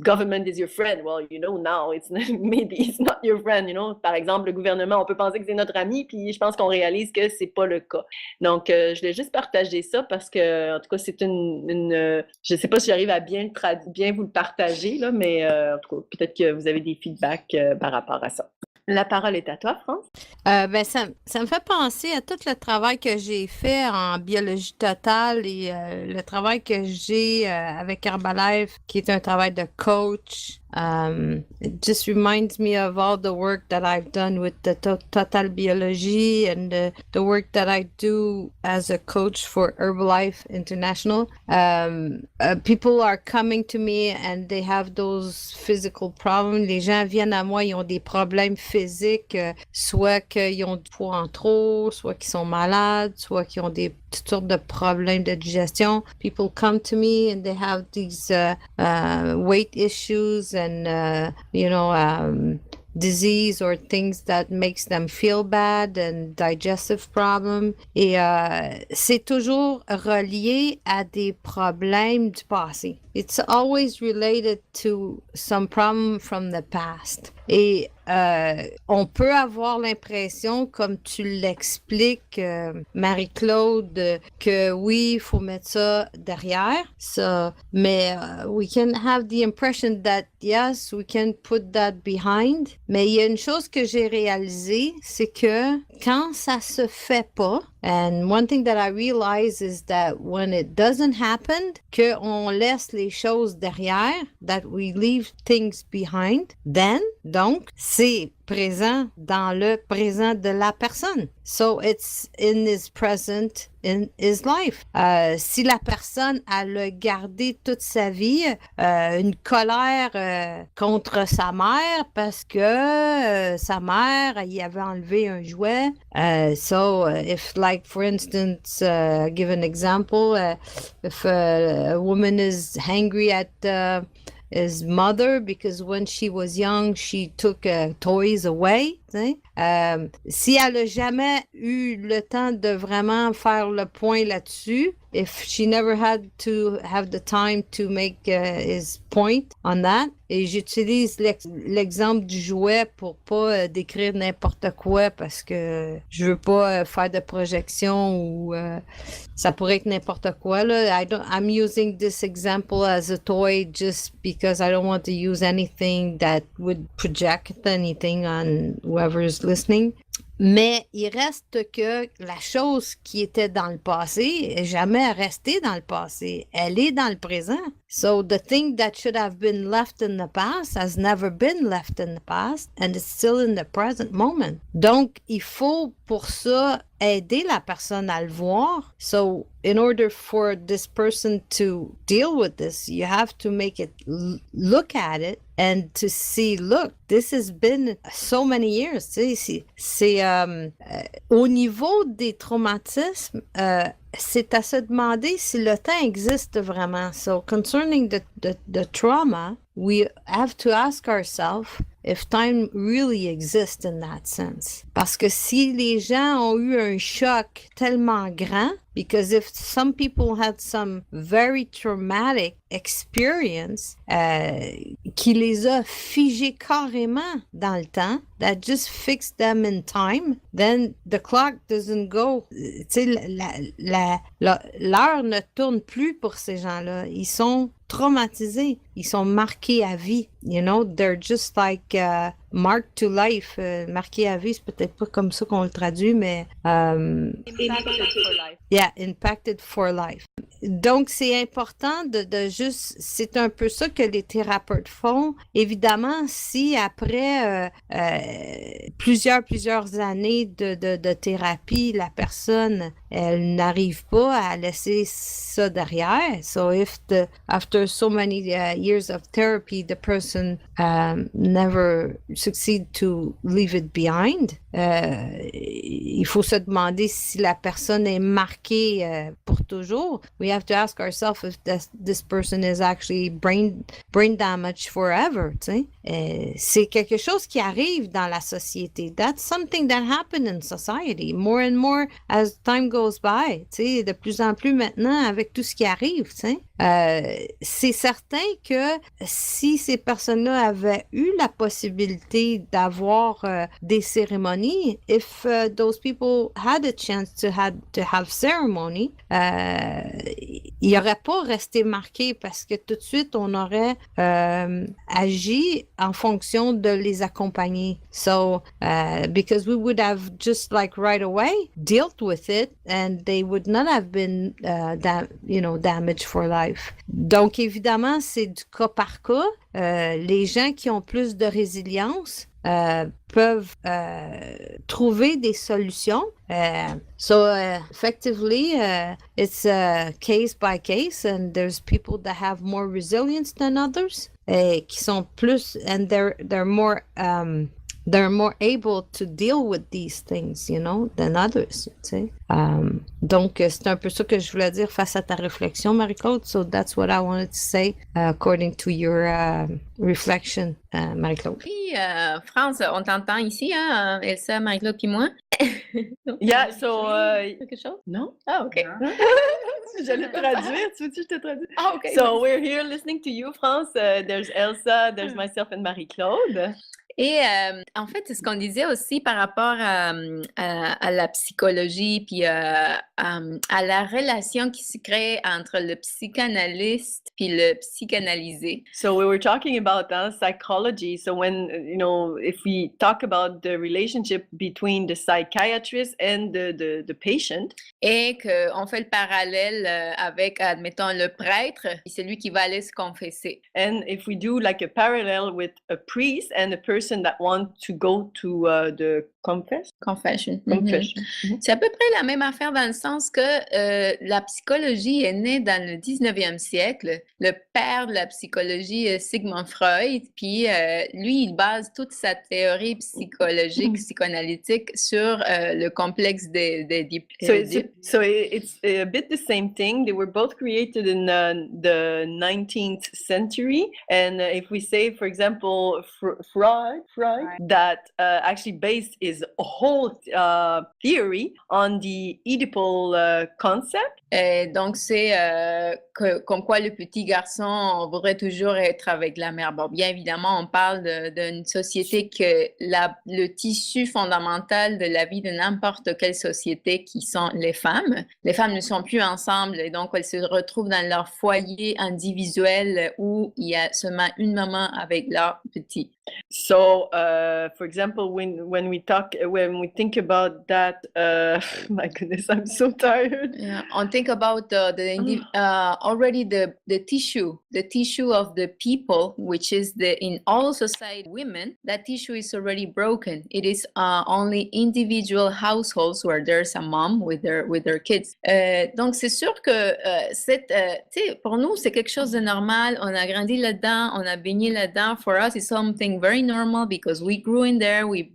government is your friend. Well, now it's maybe it's not your friend, Par exemple, le gouvernement, on peut penser que c'est notre ami, puis je pense qu'on réalise que c'est pas le cas. Donc, je voulais juste partager ça parce que, en tout cas, c'est je sais pas si j'arrive à bien vous le partager, là, mais en tout cas, peut-être que vous avez des feedbacks par rapport à ça. La parole est à toi, France. Ben, ça me fait penser à tout le travail que j'ai fait en biologie totale et le travail que j'ai avec Herbalife, qui est un travail de coach. It just reminds me of all the work that I've done with the Total Biology and the work that I do as a coach for Herbalife International. People are coming to me and they have those physical problems. Les gens viennent à moi, ils ont des problèmes physiques, soit qu'ils ont du poids en trop, soit qu'ils sont malades, soit qu'ils ont toutes sortes de problèmes de digestion. People come to me and they have these weight issues and disease or things that makes them feel bad and digestive problem. Et c'est toujours relié à des problèmes du passé. It's always related to some problem from the past. Et on peut avoir l'impression, comme tu l'expliques, Marie-Claude, que oui, il faut mettre ça derrière, ça, mais we can have the impression that yes, we can put that behind. Mais il y a une chose que j'ai réalisée, c'est que quand ça se fait pas, and one thing that I realize is that when it doesn't happen, qu'on laisse les choses derrière, that we leave things behind, donc, c'est présent dans le présent de la personne. So it's in his present, in his life. Si la personne elle a gardé toute sa vie une colère contre sa mère parce que sa mère y avait enlevé un jouet. So if like for instance, give an example, if a woman is angry at his mother because when she was young she took toys away. Si elle n'a jamais eu le temps de vraiment faire le point là-dessus, if she never had to have the time to make his point on that, et j'utilise l'exemple du jouet pour pas décrire n'importe quoi parce que je veux pas faire de projection ou ça pourrait être n'importe quoi là. I'm using this example as a toy just because I don't want to use anything that would project anything on whoever's listening. Mais il reste que la chose qui était dans le passé n'est jamais restée dans le passé. Elle est dans le présent. So the thing that should have been left in the past has never been left in the past and it's still in the present moment. Donc, il faut pour ça aider la personne à le voir. So, in order for this person to deal with this, you have to make it look at it and to see, look, this has been so many years. Tu sais, c'est au niveau des traumatismes, c'est à se demander si le temps existe vraiment. So, concerning the trauma, we have to ask ourselves if time really exists in that sense. Parce que si les gens ont eu un choc tellement grand, because if some people had some very traumatic experience qui les a figés carrément dans le temps, that just fixed them in time, then the clock doesn't go. Tu sais, l'heure ne tourne plus pour ces gens-là. Ils sont traumatisés. Ils sont marqués à vie. You know, they're just like marked to life. Marqués à vie, c'est peut-être pas comme ça qu'on le traduit, mais... Impacted for life. Yeah, impacted for life. Donc, c'est important de juste... C'est un peu ça que les thérapeutes font. Évidemment, si après plusieurs années de thérapie, la personne, elle n'arrive pas à laisser ça derrière. So, if after so many years of therapy, the person never succeed to leave it behind, il faut se demander si la personne est marquée pour toujours. We have to ask ourselves if this person is actually brain damaged forever. Tu sais? C'est quelque chose qui arrive dans la société. That's something that happened in society. More and more as time goes by. Tu sais, de plus en plus maintenant avec tout ce qui arrive. Tu sais? C'est certain que si ces personnes-là avaient eu la possibilité d'avoir des cérémonies, if those people had a chance to have ceremony, il n'aurait pas resté marqué parce que tout de suite, on aurait agi en fonction de les accompagner. So, because we would have just like right away dealt with it and they would not have been, damaged for life. Donc, évidemment, c'est du cas par cas. Les gens qui ont plus de résilience peuvent trouver des solutions. Effectively, it's case by case, and there's people that have more resilience than others, qui sont plus, and they're more able to deal with these things, than others, tu sais. Donc, c'est un peu ça que je voulais dire face à ta réflexion, Marie-Claude. So that's what I wanted to say according to your reflection, Marie-Claude. Oui, France, on t'entend ici, hein, Elsa, Marie-Claude puis moi. Yeah, so... Quelque chose? Non? Ah, OK. J'allais traduire. Tu veux-tu que je te traduise? Ah, OK. So we're here listening to you, France. There's Elsa, there's myself and Marie-Claude. Et en fait, c'est ce qu'on disait aussi par rapport à la psychologie, puis à la relation qui se crée entre le psychanalyste puis le psychanalysé. So we were talking about psychology. So when, if we talk about the relationship between the psychiatrist and the patient. Et qu'on fait le parallèle avec, admettons, le prêtre, c'est lui qui va aller se confesser. And if we do like a parallel with a priest and a person that want to go to the confession. C'est à peu près la même affaire dans le sens que la psychologie est née dans le 19e siècle. Le père de la psychologie est Sigmund Freud, puis lui, il base toute sa théorie psychologique, psychanalytique sur le complexe d'Oedipe. So it's a bit the same thing. They were both created in the 19th century. And if we say, for example, Freud, that actually based his whole theory on the Oedipal concept. Donc, c'est comme quoi le petit garçon voudrait toujours être avec la mère. Bon, bien évidemment, on parle d'une société que le tissu fondamental de la vie de n'importe quelle société qui sont les femmes. Les femmes ne sont plus ensemble et donc elles se retrouvent dans leur foyer individuel où il y a seulement une maman avec leur petit. So, for example, when we think about that, my goodness, I'm so tired. Yeah, and think about already the tissue of the people, which is in all society women. That tissue is already broken. It is only individual households where there's a mom with their kids. Donc c'est sûr que pour nous c'est quelque chose de normal. On a grandi là-dedans, on a baigné là-dedans. For us, it's something very normal because we grew in there, we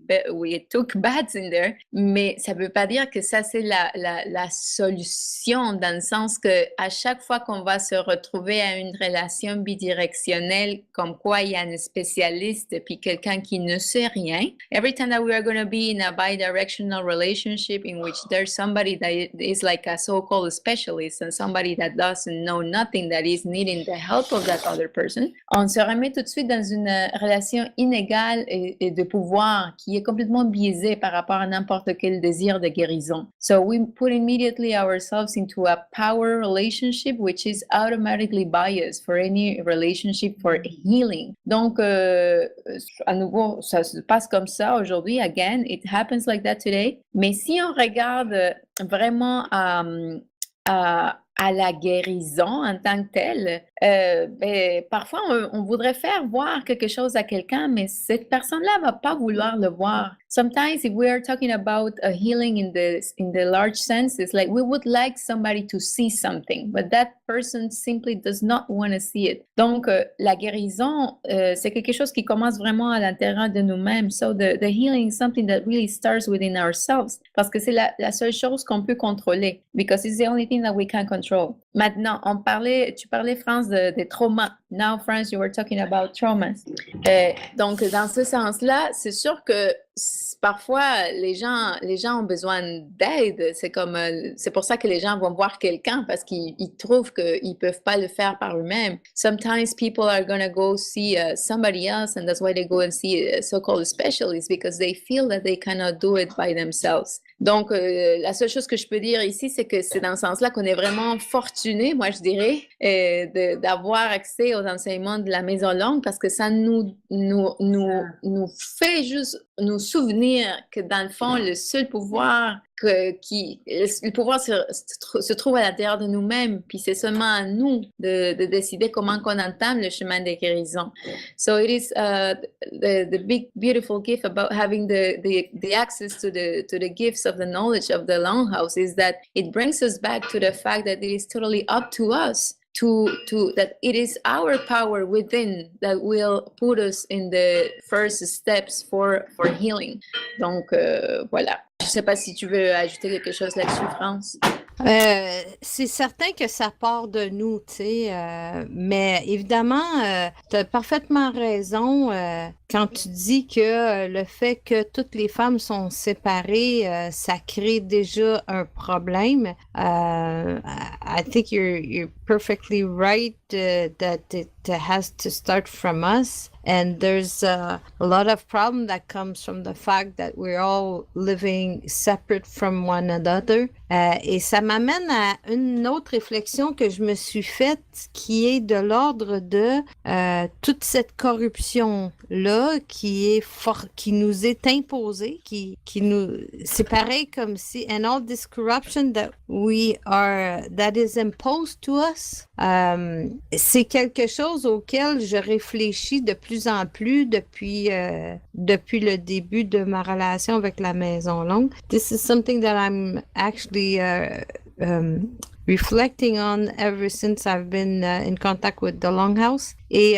took baths in there. Mais ça veut pas dire que ça c'est la solution, dans le sens que à chaque fois qu'on va se retrouver à une relation bidirectionnelle, comme quoi il y a un spécialiste puis quelqu'un qui ne sait rien, every time that we are going to be in a bidirectional relationship in which there's somebody that is like a so-called specialist and somebody that doesn't know nothing, that is needing the help of that other person, on se remet tout de suite dans une relation inégale et de pouvoir qui est complètement biaisée par rapport à n'importe quel désir de guérison. So we put immediately ourselves into a power relationship which is automatically biased for any relationship for healing. Donc, à nouveau, ça se passe comme ça aujourd'hui. Again, it happens like that today. Mais si on regarde vraiment à la guérison en tant que telle, parfois on voudrait faire voir quelque chose à quelqu'un, mais cette personne-là va pas vouloir le voir. Sometimes if we are talking about a healing in the large sense, it's like we would like somebody to see something, but that person simply does not want to see it. Donc, la guérison, c'est quelque chose qui commence vraiment à l'intérieur de nous-mêmes. So the healing is something that really starts within ourselves, parce que c'est la seule chose qu'on peut contrôler, because it's the only thing that we can control. Maintenant, tu parlais, France, des traumas. Now, France, you were talking about traumas. Donc, dans ce sens-là, c'est sûr que parfois, les gens ont besoin d'aide. C'est pour ça que les gens vont voir quelqu'un, parce qu'ils trouvent qu'ils ne peuvent pas le faire par eux-mêmes. Sometimes people are going to go see somebody else, and that's why they go and see a so-called specialist, because they feel that they cannot do it by themselves. Donc, la seule chose que je peux dire ici, c'est que c'est dans ce sens-là qu'on est vraiment fortuné, moi je dirais, d'avoir accès aux enseignements de la Maison Longue, parce que ça nous fait juste nous souvenir que dans le fond, le seul pouvoir le pouvoir se trouve à l'intérieur de nous-mêmes, puis c'est seulement à nous de décider comment qu'on entame le chemin de guérison. So it is the big beautiful gift about having the access to the gifts of the knowledge of the Longhouse is that it brings us back to the fact that it is totally up to us to that it is our power within that will put us in the first steps for healing. Donc voilà. Je ne sais pas si tu veux ajouter quelque chose là-dessus, France. C'est certain que ça part de nous, tu sais, mais évidemment, tu as parfaitement raison quand tu dis que le fait que toutes les femmes sont séparées, ça crée déjà un problème. I think you're perfectly right that it has to start from us. And there's a lot of problem that comes from the fact that we're all living separate from one another. Et ça m'amène à une autre réflexion que je me suis faite, qui est de l'ordre de toute cette corruption-là qui nous est imposée, c'est pareil comme si, and all this corruption that is imposed to us, c'est quelque chose auquel je réfléchis de plus en plus depuis le début de ma relation avec la Maison Longue. This is something that I'm actually reflecting on ever since I've been in contact with the Longhouse. Et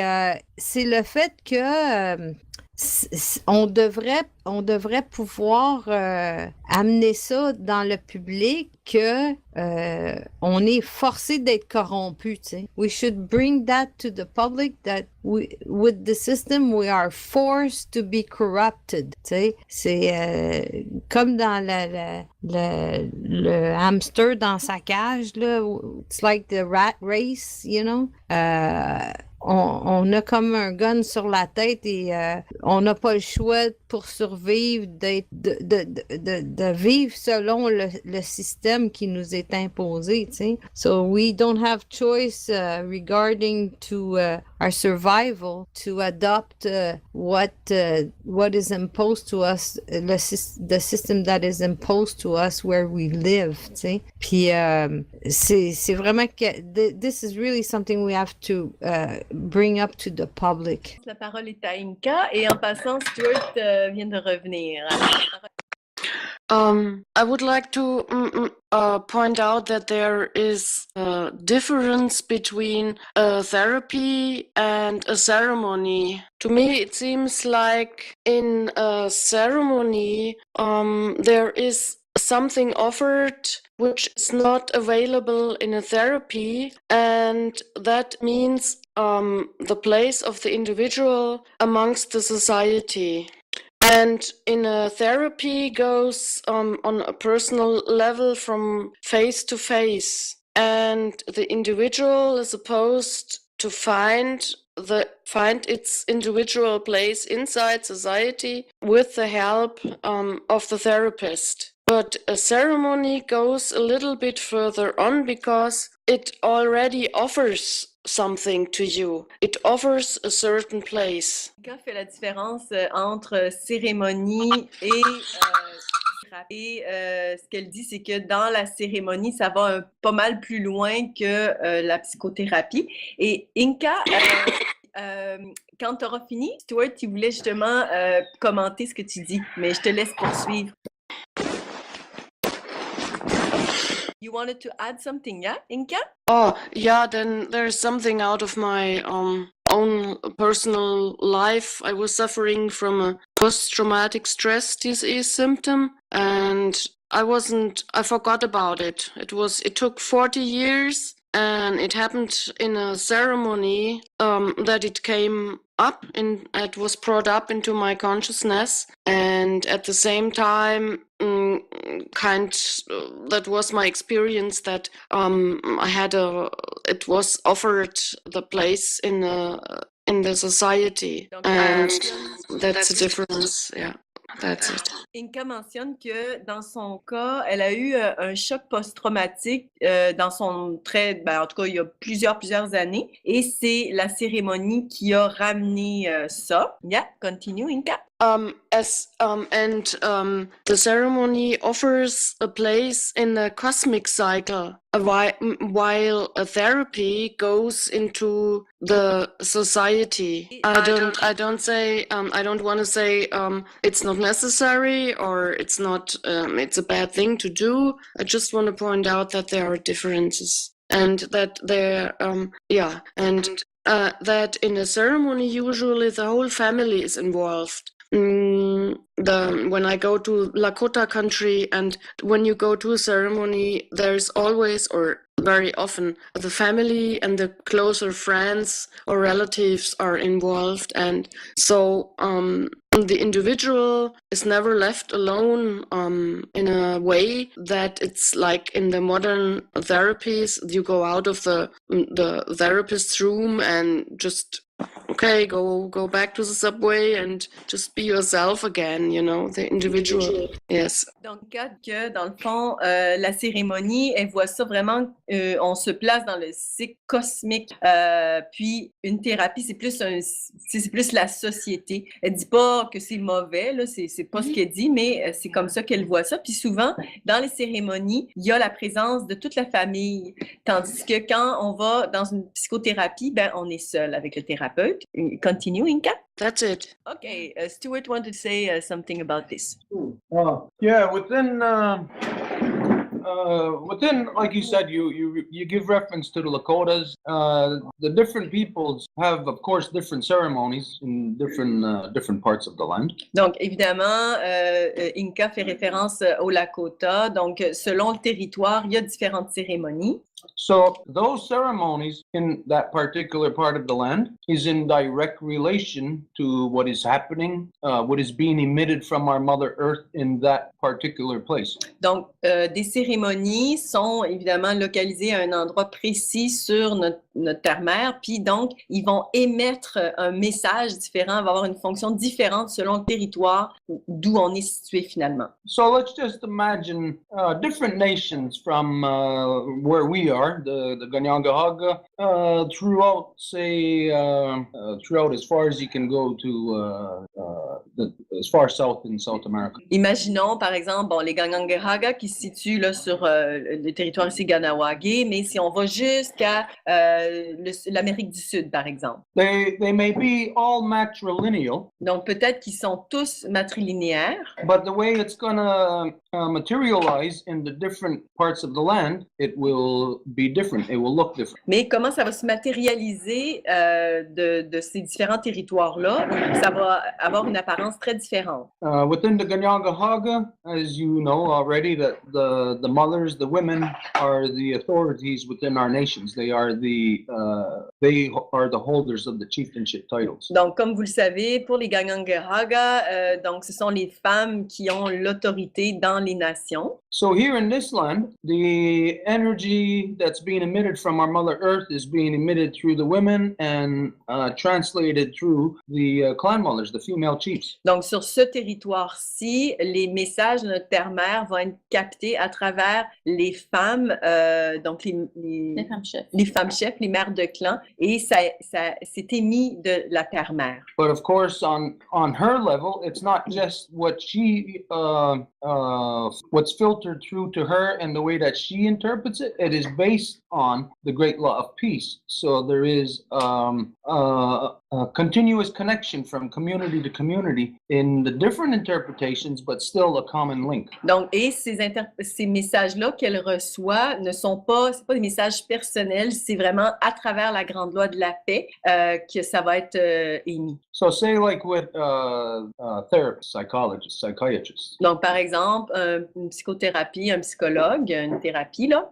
c'est le fait que on devrait pouvoir amener ça dans le public, que on est forcé d'être corrompu, tu sais. We should bring that to the public, that with the system we are forced to be corrupted, tu sais. C'est comme dans le hamster dans sa cage, là. It's like the rat race, you know. On a comme un gun sur la tête et on n'a pas le choix pour survivre de vivre selon le système qui nous est imposé, tu sais. So we don't have choice regarding to our survival to adopt what is imposed to us, the system that is imposed to us where we live, tu sais. Puis c'est vraiment que this is really something we have to bring up to the public. La parole est à Inka et en passant, Stuart vient de revenir. I would like to point out that there is a difference between a therapy and a ceremony. To me, it seems like in a ceremony, there is something offered which is not available in a therapy, and that means the place of the individual amongst the society. And in a therapy goes on a personal level from face to face, and the individual is supposed to find its individual place inside society with the help of the therapist. But a ceremony goes a little bit further on because it already offers something to you. It offers a certain place. Inka fait la différence entre cérémonie et thérapie. Ce qu'elle dit, c'est que dans la cérémonie, ça va pas mal plus loin que la psychothérapie. Et Inka, quand tu auras fini, Stuart, tu voulais justement commenter ce que tu dis, mais je te laisse poursuivre. You wanted to add something, yeah, Inka? Oh, yeah, then there's something out of my own personal life. I was suffering from a post-traumatic stress disease symptom, and I forgot about it. It took 40 years, and it happened in a ceremony that it came up and it was brought up into my consciousness, and at the same time that was my experience that it was offered the place in the society, and that's the difference. Yeah, that's it. Inka mentionne que dans son cas, elle a eu un choc post-traumatique dans son en tout cas, il y a plusieurs années, et c'est la cérémonie qui a ramené ça. Yeah, continue, Inka. The ceremony offers a place in the cosmic cycle, while a therapy goes into the society. I don't want to say it's not necessary or it's not it's a bad thing to do. I just want to point out that there are differences, and that that in a ceremony usually the whole family is involved. When I go to Lakota country, and when you go to a ceremony, there's always, or very often, the family and the closer friends or relatives are involved, and so the individual is never left alone in a way that it's like in the modern therapies. You go out of the therapist's room and just go back to the subway and just be yourself again, the individual. Yes. Donc, que dans le fond, la cérémonie, elle voit ça vraiment, on se place dans le cycle cosmique, puis une thérapie, c'est plus la société. Elle dit pas que c'est mauvais, là, c'est pas ce qu'elle dit, mais c'est comme ça qu'elle voit ça. Puis souvent, dans les cérémonies, il y a la présence de toute la famille, tandis que quand on va dans une psychothérapie, on est seul avec le thérapeute. Continue, Inka? That's it. Okay, Stuart wanted to say something about this. Yeah, within, like you said, you give reference to the Lakotas. The different peoples have, of course, different ceremonies in different parts of the land. Donc, évidemment, Inka fait référence au Lakota. Donc, selon le territoire, il y a différentes cérémonies. So those ceremonies in that particular part of the land is in direct relation to what is happening, what is being emitted from our Mother Earth in that particular place. Donc, des cérémonies sont évidemment localisées à un endroit précis sur notre terre-mère, puis donc, ils vont émettre un message différent, va avoir une fonction différente selon le territoire d'où on est situé finalement. So let's just imagine different nations from where we are, the Ganyangahaga, throughout, say, throughout as far as you can go to as far south in South America. Imaginons, par exemple, bon, les Ganyangahaga qui se situent là, sur le territoire ici Ganawagé, mais si on va jusqu'à l'Amérique du Sud, par exemple. They may be all matrilineal. Donc, peut-être qu'ils sont tous matrilinéaires. But the way it's going to materialize in the different parts of the land, it will be different. It will look different. Mais comment ça va se matérialiser de ces différents territoires-là? Ça va avoir une apparence très différente. Within the Ganyangahaga, as you know already, that the mothers, the women, are the authorities within our nations. They are the holders of the chieftainship titles. Donc, comme vous le savez, pour les Ganyangahaga, donc ce sont les femmes qui ont l'autorité dans les nations. So here in this land, the energy that's being emitted from our Mother Earth is being emitted through the women and translated through the clan mothers, the female chiefs. Donc, sur ce territoire-ci, les messages de notre terre-mère vont être captés à travers les femmes, donc les femmes chefs, les mères de clan, et ça c'est émis de la terre-mère. But of course, on her level, it's not just what she what's filtered through to her and the way that she interprets it. It is based on the great law of peace. So there is a continuous connection from community to community in the different interpretations, but still a common link. Donc, et ces messages-là qu'elle reçoit c'est pas des messages personnels, c'est vraiment à travers la grande loi de la paix que ça va être émis. So say like with therapists, psychologists, psychiatrists. Donc, par exemple, une psychothérapie, un psychologue, une thérapie, là.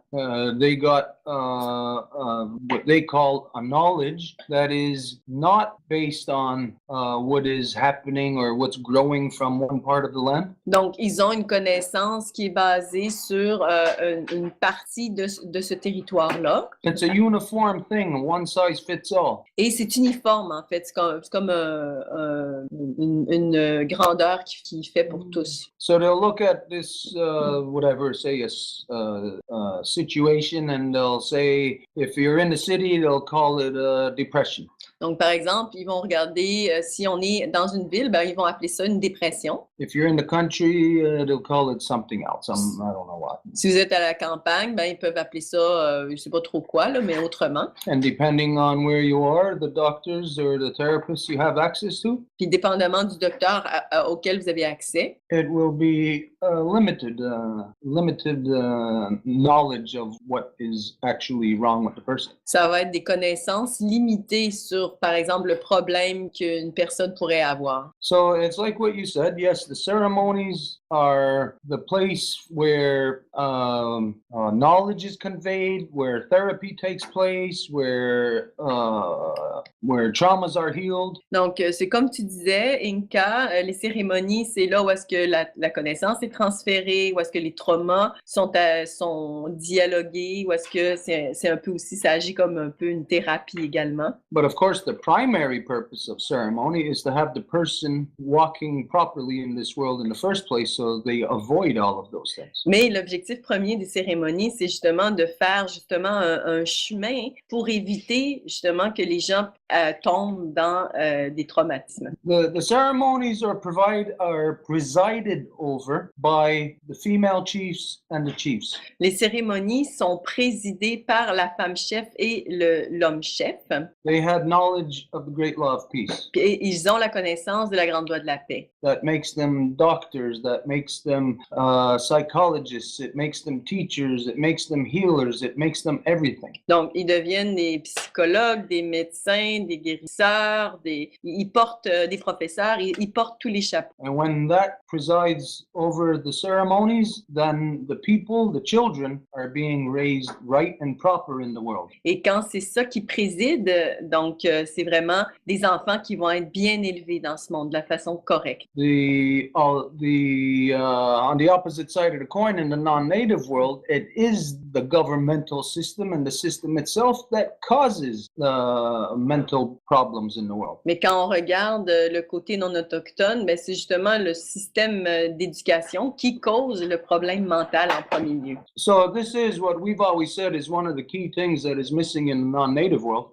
They got what they call a knowledge that is not based on what is happening or what's growing from one part of the land. Donc, ils ont une connaissance qui est basée sur une partie de ce territoire-là. It's a uniform thing, one size fits all. Et c'est uniforme, en fait. C'est comme une grandeur qui fait pour tous. So they'll look at this, whatever, say a situation, and they'll say, if you're in the city, they'll call it depression. Donc, par exemple, ils vont regarder, si on est dans une ville, ben, ils vont appeler ça une dépression. If you're in the country, they'll call it something else. I don't know what. Si vous êtes à la campagne, ben, ils peuvent appeler ça, je ne sais pas trop quoi, là, mais autrement. And depending on where you are, the doctors or the therapists you have access to. Puis, dépendamment du docteur auquel vous avez accès. It will be limited knowledge of what is actually wrong with the person. Ça va être des connaissances limitées sur, par exemple, le problème qu'une personne pourrait avoir. So it's like what you said. Yes, the ceremonies are the place where knowledge is conveyed, where therapy takes place, where traumas are healed. Donc, c'est comme tu disais, Inka, les cérémonies, c'est là où est-ce que la connaissance est transférée, où est-ce que les traumas sont dialogués, où est-ce que c'est un peu aussi, ça agit comme un peu une thérapie également. But of course, the primary purpose of ceremony is to have the person walking properly in this world in the first place, so they avoid all of those things. Mais l'objectif premier des cérémonies, c'est justement de faire justement un chemin pour éviter justement que les gens tombent dans des traumatismes. The ceremonies are presided over by the female chiefs and the chiefs. Les cérémonies sont présidées par la femme chef et l'homme chef. They had knowledge of the great law of peace. Et ils ont la connaissance de la grande loi de la paix. That makes them doctors, that makes them psychologists, it makes them teachers, it makes them healers, it makes them everything. Donc, ils deviennent des psychologues, des médecins, médecins, des guérisseurs, ils portent des professeurs, ils portent tous les chapeaux. And when that presides over the ceremonies, then the people, the children, are being raised right and proper in the world. Et quand c'est ça qui préside, donc c'est vraiment des enfants qui vont être bien élevés dans ce monde de la façon correcte. On the opposite side of the coin, in the non-native world, it is the governmental system and the system itself that causes the mental problems in the world. Mais quand on regarde le côté non autochtone, ben c'est justement le système d'éducation qui cause le problème mental en premier lieu. So this is what we've always said is one of the key things that is missing in the non-native world.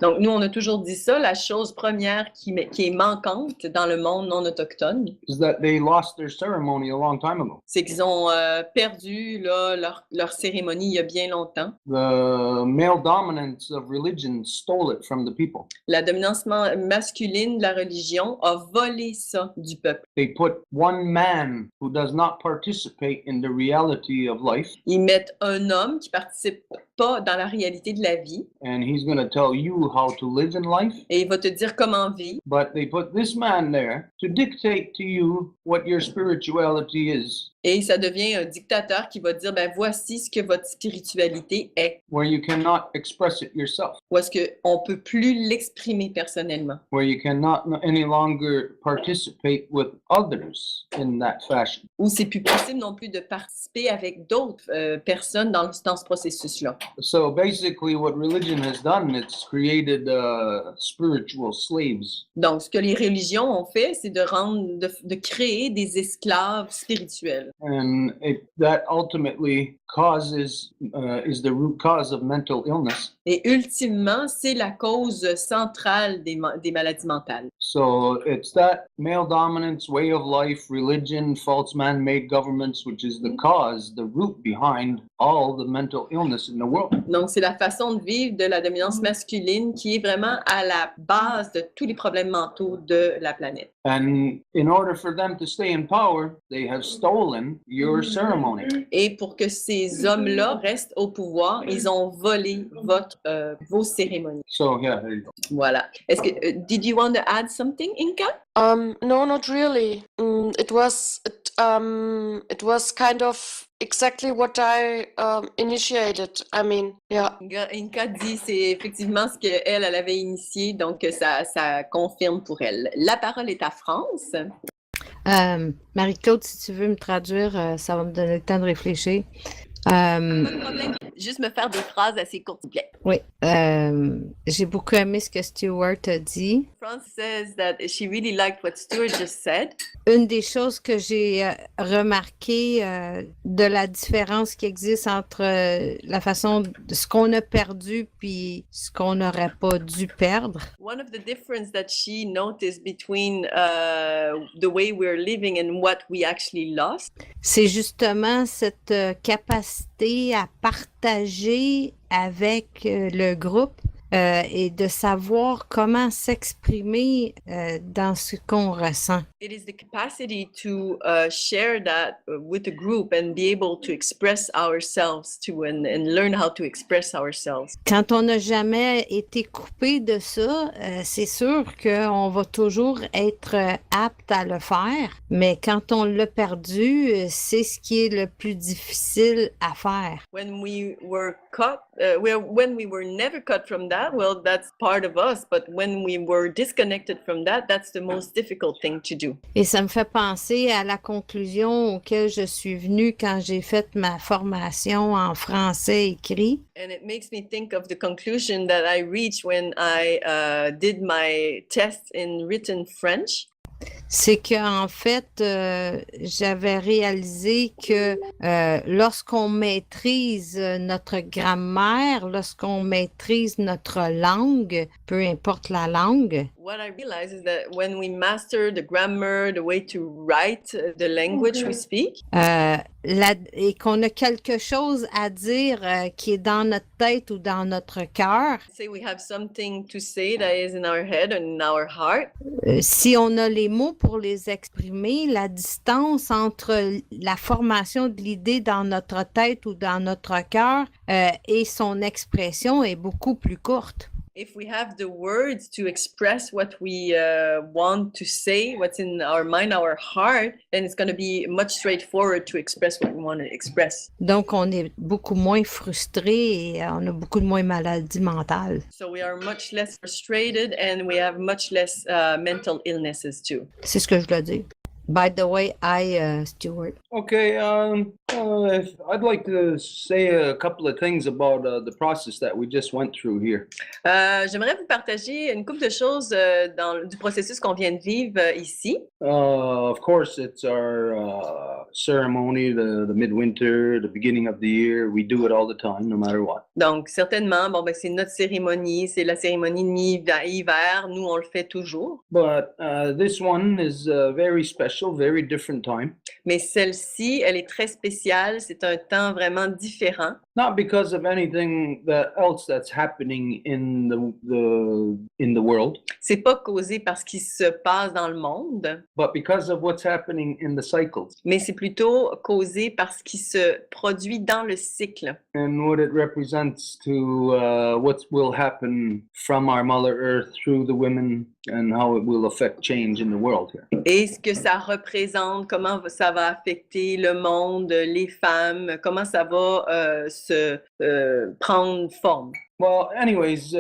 Donc nous on a toujours dit ça, la chose première qui est manquante dans le monde non autochtone, Is that they lost their ceremony a long time ago. c'est qu'ils ont perdu là, leur cérémonie il y a bien longtemps. The male dominance of religion stole it from the people. La dominance masculine de la religion a volé ça du peuple. They put one man who does not participate in the reality of life, Ils mettent un homme qui participe pas dans la réalité de la vie and he's going to tell you how to live in life. et il va te dire comment vivre. But they put this man there to dictate to you what your spirituality is, Et ça devient un dictateur qui va dire, ben voici ce que votre spiritualité est. where you cannot express it yourself, Ou est-ce qu'on ne peut plus l'exprimer personnellement? where you cannot any longer participate with others in that fashion. Ou c'est plus possible non plus de participer avec d'autres personnes dans ce processus-là. So basically, what religion has done, it's created spiritual slaves. Donc, ce que les religions ont fait, c'est de créer des esclaves spirituels. And that ultimately is the root cause of mental illness. Et ultimement, c'est la cause centrale des maladies mentales. So it's that male dominance, way of life, religion, false man-made governments, which is the cause, the root behind all the mental illness in the world. Donc, c'est la façon de vivre de la dominance masculine qui est vraiment à la base de tous les problèmes mentaux de la planète. And in order for them to stay in power, they have stolen your ceremony. Et pour que ces hommes-là restent au pouvoir, ils ont volé vos cérémonies. So yeah, there you go. Voilà. Est-ce que did you want to add something, Inka? No, not really. It was kind of exactly what I initiated. I mean, yeah. Inka dit c'est effectivement ce qu'elle avait initié, donc ça confirme pour elle. La parole est à France. Marie-Claude, si tu veux me traduire, ça va me donner le temps de réfléchir. Pas de problème. Juste me faire des phrases assez courtes, s'il vous plaît. Oui, j'ai beaucoup aimé ce que Stuart a dit. France says that she really liked what Stuart just said. Une des choses que j'ai remarqué de la différence qui existe entre la façon de ce qu'on a perdu puis ce qu'on n'aurait pas dû perdre. One of the difference that she noticed between the way we're living and what we actually lost. C'est justement cette capacité à partager avec le groupe et de savoir comment s'exprimer dans ce qu'on ressent. It is the capacity to share that with a group and be able to express ourselves too and learn how to express ourselves. Quand on n'a jamais été coupé de ça, c'est sûr qu'on va toujours être apte à le faire, mais quand on l'a perdu, c'est ce qui est le plus difficile à faire. When we were cut, when we were never cut from that, well, that's part of us, but when we were disconnected from that, that's the most difficult thing to do. Et ça me fait penser à la conclusion auquel je suis venue quand j'ai fait ma formation en français écrit. And it makes me think of the conclusion that I reached when I did my test in written French. C'est qu'en fait, j'avais réalisé que lorsqu'on maîtrise notre grammaire, lorsqu'on maîtrise notre langue, peu importe la langue, What I realized is that when we master the grammar, the way to write the language we speak, et qu'on a quelque chose à dire qui est dans notre tête ou dans notre cœur, say we have something to say that is in our head and in our heart. Si on a les mots pour les exprimer, la distance entre la formation de l'idée dans notre tête ou dans notre cœur et son expression est beaucoup plus courte. if we have the words to express what we want to say, what's in our mind, our heart, then it's going to be much straightforward to express what we want to express. Donc, on est beaucoup moins frustré et on a beaucoup de moins maladie mentale. So we are much less frustrated and we have much less mental illnesses too. C'est ce que je voulais dire. By the way, hi, Stuart. Okay, I'd like to say a couple of things about the process that we just went through here. J'aimerais vous partager une couple de choses du processus qu'on vient de vivre ici. Of course, it's our ceremony, the midwinter, the beginning of the year. We do it all the time, no matter what. Donc, certainement, bon, ben, c'est notre cérémonie, c'est la cérémonie de mi-hiver. Nous, on le fait toujours. But this one is very special, very different time. Mais celle-ci, elle est très spéciale. C'est un temps vraiment différent. Not because of anything else that's happening in the world. C'est pas causé par ce qui se passe dans le monde. But because of what's happening in the cycles. Mais c'est plutôt causé par ce qui se produit dans le cycle. And what it represents to what will happen from our Mother Earth through the women and how it will affect change in the world here. Et ce que ça représente, comment ça va affecter le monde, les femmes, comment ça va se prendre forme. Well, anyways,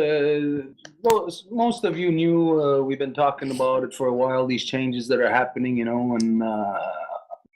most of you knew we've been talking about it for a while, these changes that are happening, you know, and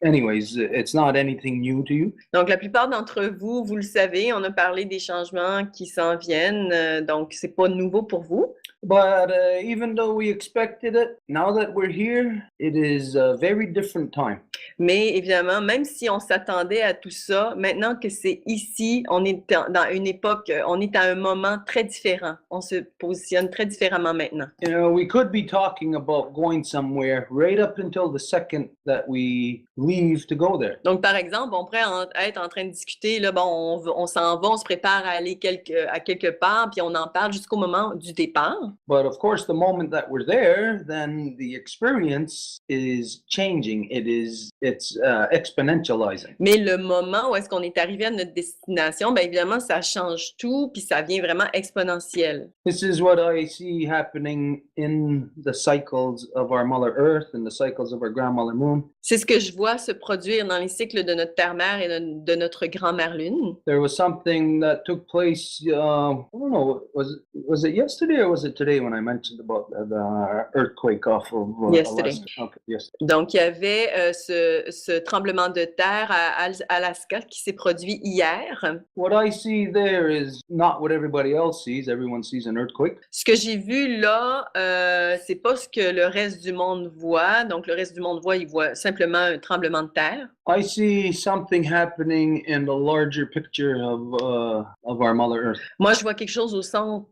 anyways, it's not anything new to you. Donc, la plupart d'entre vous, vous le savez, on a parlé des changements qui s'en viennent, donc c'est pas nouveau pour vous. But even though we expected it, now that we're here, it is a very different time. Mais évidemment, même si on s'attendait à tout ça, maintenant que c'est ici, on est dans une époque, on est à un moment très différent. On se positionne très différemment maintenant. You know, we could be talking about going somewhere right up until the second that we leave to go there. Donc, par exemple, on pourrait être en train de discuter, là, bon, on s'en va, on se prépare à aller à quelque part, puis on en parle jusqu'au moment du départ. But of course, the moment that we're there, then the experience is changing. It's exponentializing. Mais le moment où est-ce qu'on est arrivé à notre destination, bien évidemment, ça change tout, puis ça devient vraiment exponentiel. This is what I see happening in the cycles of our Mother Earth and the cycles of our Grandmother Moon. C'est ce que je vois se produire dans les cycles de notre Terre-Mère et de notre Grand-Mère Lune. There was something that took place, I don't know, was it yesterday or was it today when I mentioned about the earthquake off of Yesterday. Alaska? Okay, yesterday. Donc, il y avait ce tremblement de terre à Alaska qui s'est produit hier. What I see there is not what everybody else sees. Everyone sees an earthquake. Ce que j'ai vu là, c'est pas ce que le reste du monde voit. Donc, le reste du monde il voit simplement un tremblement de terre. I see something happening in the larger picture of our Mother Earth. Moi, je vois quelque chose au sens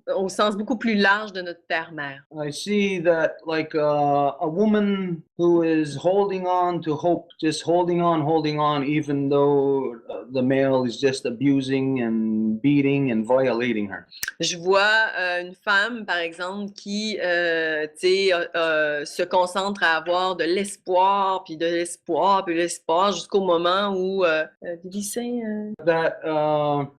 beaucoup plus large de notre Terre-Mère. I see that like a woman who is holding on to hope, just holding on, even though the male is just abusing and beating and violating her. Je vois une femme, par exemple, qui se concentre à avoir de l'espoir, puis de l'espoir, puis de l'espoir, jusqu'au moment où, did he say? That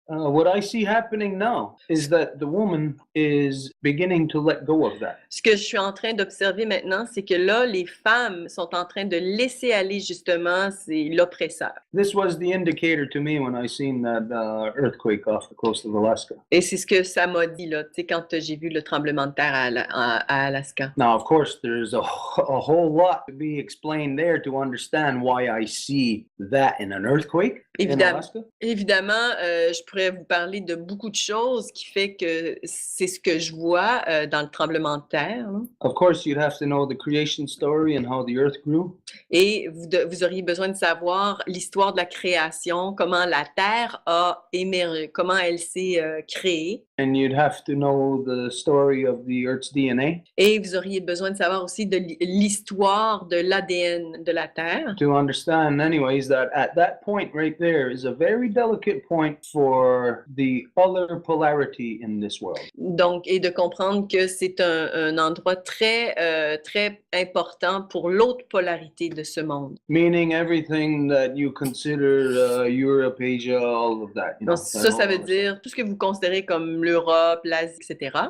what I see happening now is that the woman is beginning to let go of that. Ce que je suis en train d'observer maintenant, c'est que là, les femmes sont en train de laisser aller justement l'oppresseur. This was the indicator to me when I seen that earthquake off the coast of Alaska. Et c'est ce que ça m'a dit là, tu sais, quand j'ai vu le tremblement de terre à Alaska. Now, of course, there's a whole lot to be explained there to understand why I see that in an earthquake in Alaska. Évidemment, je pourrais vous parler de beaucoup de choses qui fait que c'est ce que je vois dans le tremblement de terre. Là. Of course, you'd have to know the creation story and how the earth grew. Et vous auriez besoin de savoir l'histoire de la création, comment la terre a émergé, comment elle s'est créée. And you'd have to know the story of the Earth's DNA. Et vous auriez besoin de savoir aussi de l'histoire de l'ADN de la Terre. To understand, anyways, that at that point right there is a very delicate point for the other polarity in this world. Donc, et de comprendre que c'est un endroit très, très important pour l'autre polarité de ce monde. Meaning everything that you consider Europe, Asia, all of that. You know, Donc, ça veut dire tout ce que vous considérez comme l'Europe, l'Asie, etc.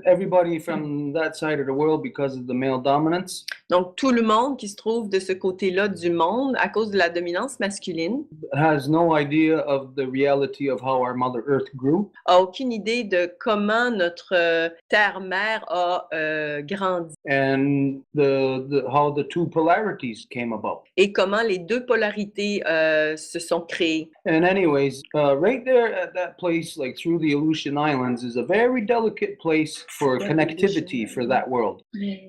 Everybody from that side of the world, because of the male dominance, Donc, tout le monde qui se trouve de ce côté-là du monde, à cause de la dominance masculine, has no idea of the reality of how our Mother Earth grew. a aucune idée de comment notre terre-mère a grandi And how the two polarities came about. et comment les deux polarités se sont créées. And anyways, right there at that place, like through the Aleutian Islands, is a very delicate place for connectivity for that world.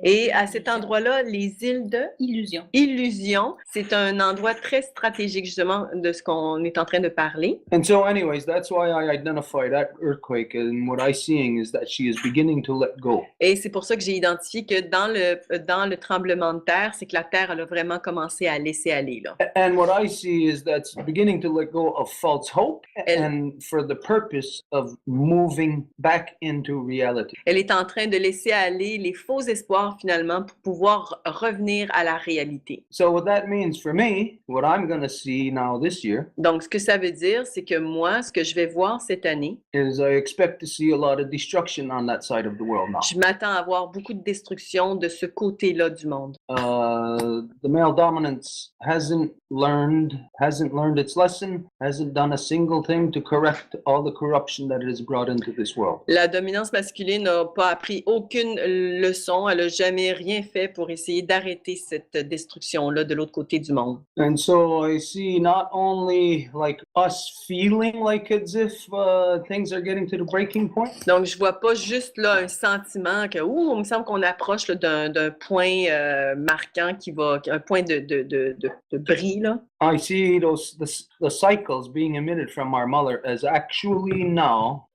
Et à cet endroit-là, les îles de Illusion. c'est un endroit très stratégique justement de ce qu'on est en train de parler. And so anyways, that's why I identify that earthquake, and what I'm seeing is that she is beginning to let go. Et c'est pour ça que j'ai identifié que dans le tremblement de terre, c'est que la terre elle a vraiment commencé à laisser aller là. And what I see is that's beginning to let go of false hope and for the purpose of moving back into reality. Elle est en train de laisser aller les faux espoirs finalement pour pouvoir revenir à la réalité. So what that means for me, what I'm going to see now this year, Donc ce que ça veut dire, c'est que moi, ce que je vais voir cette année, is I expect to see a lot of destruction on that side of the world now. je m'attends à voir beaucoup de destruction de ce côté-là du monde. The male dominance hasn't learned its lesson, hasn't done a single thing to correct all the corruption that it has brought into this world. La dominance masculine n'a pas appris aucune leçon, elle n'a jamais rien fait pour essayer d'arrêter cette destruction-là de l'autre côté du monde. And so I see not only like us feeling like as if things are getting to the breaking point. Donc, je vois pas juste là un sentiment que, il me semble qu'on approche là, d'un point marquant un point de bris, là. I see the cycles being emitted from our mother as actually now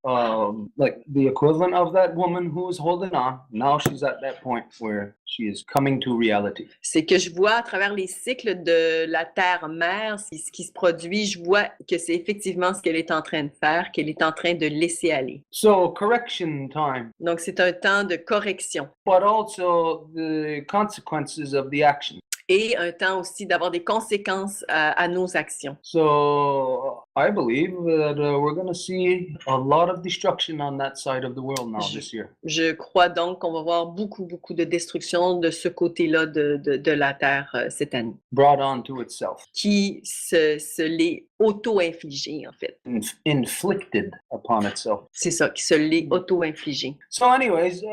like the equivalent of that woman who is holding on. Now she's at that point where she is coming to reality. C'est que je vois à travers les cycles de la terre-mère, ce qui se produit, je vois que c'est effectivement ce qu'elle est en train de faire, qu'elle est en train de laisser aller. So correction time. Donc, c'est un temps de correction. But also the consequences of the action. Et un temps aussi d'avoir des conséquences à nos actions. So I believe that we're going to see a lot of destruction on that side of the world now this year. Je crois donc qu'on va voir beaucoup de destruction de ce côté-là de la Terre cette année. Brought on to itself. Qui se l'est auto-infligé, en fait. Inflicted upon itself. C'est ça, qui se l'est auto-infligé. So anyways,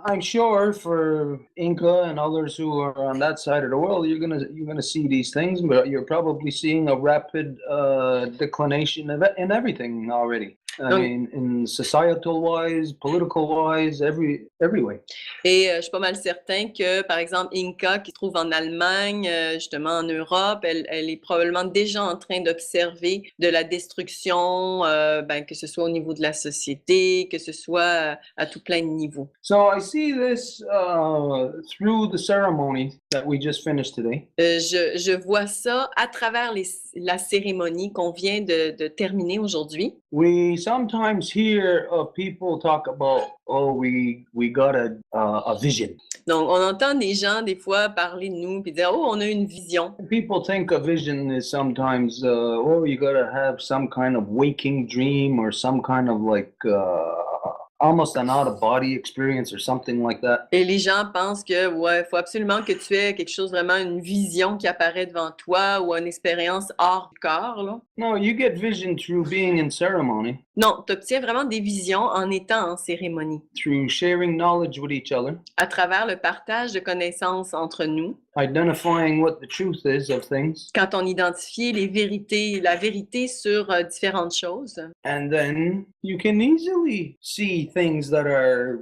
I'm sure for Inca and others who are on that side of the world, you're gonna see these things, but you're probably seeing a rapid declination in everything already. I mean, in societal wise, political wise, every way. Et je suis pas mal certain que, par exemple, Inca, qui se trouve en Allemagne, justement en Europe, elle est probablement déjà en train d'observer de la destruction, que ce soit au niveau de la société, que ce soit à tout plein de niveaux. So I see this through the ceremony that we just finished today. Je vois ça à travers la cérémonie qu'on vient de terminer aujourd'hui. We sometimes hear people talk about, we got a vision. Donc, on entend des gens, des fois, parler de nous puis dire, on a une vision. People think a vision is sometimes, you gotta have some kind of waking dream or some kind of like, almost an out-of-body experience or something like that. Et les gens pensent que, faut absolument que tu aies quelque chose, vraiment une vision qui apparaît devant toi ou une expérience hors du corps, là. No, you get vision through being in ceremony. Non, tu obtiens vraiment des visions en étant en cérémonie. Through sharing knowledge with each other. À travers le partage de connaissances entre nous. Identifying what the truth is of things. Quand on identifie la vérité sur différentes choses. And then you can easily see things that are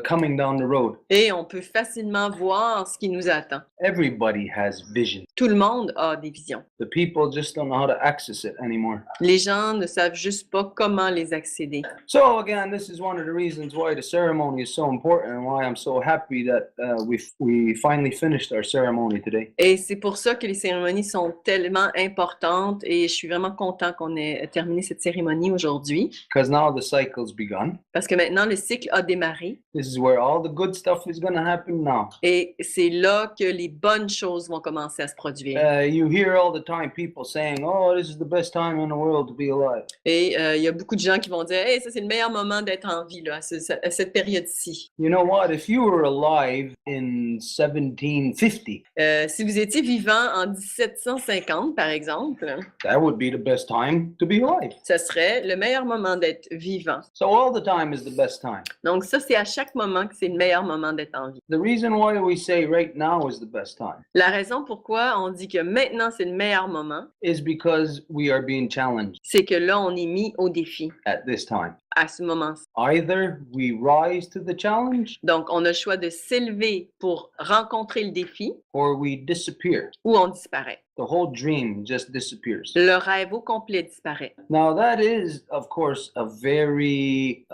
coming down the road. Et on peut facilement voir ce qui nous attend. Everybody has vision. Tout le monde a des visions. The people just don't know how to access it anymore. Les gens ne savent juste pas comment les accéder. So again, this is one of the reasons why the ceremony is so important and why I'm so happy that we finally finished our ceremony today. Et c'est pour ça que les cérémonies sont tellement importantes et je suis vraiment content qu'on ait terminé cette cérémonie aujourd'hui. Because now the cycle's begun. Parce que maintenant le cycle a démarré This is where all the good stuff is going to happen now. et c'est là que les bonnes choses vont commencer à se produire. You hear all the time people saying, "Oh, this is the best time in the world to be alive." Et il y a beaucoup de gens qui vont dire, hey, ça c'est le meilleur moment d'être en vie là, à cette période-ci. You know what? If you were alive in 1750, Si vous étiez vivant en 1750, par exemple, that would be the best time to be alive. ça serait le meilleur moment d'être vivant. So all the time is the best time. Donc ça, c'est à chaque moment que c'est le meilleur moment d'être en vie. The reason why we say right now is the best time La raison pourquoi on dit que maintenant c'est le meilleur moment, is because we are being challenged c'est que là, on est mis au défi at this time. à ce moment-ci. Either we rise to the challenge Donc, on a le choix de s'élever pour rencontrer le défi or we disappear. ou on disparaît. The whole dream just disappears. Le rêve au complet disparaît. Now, that is, of course, a very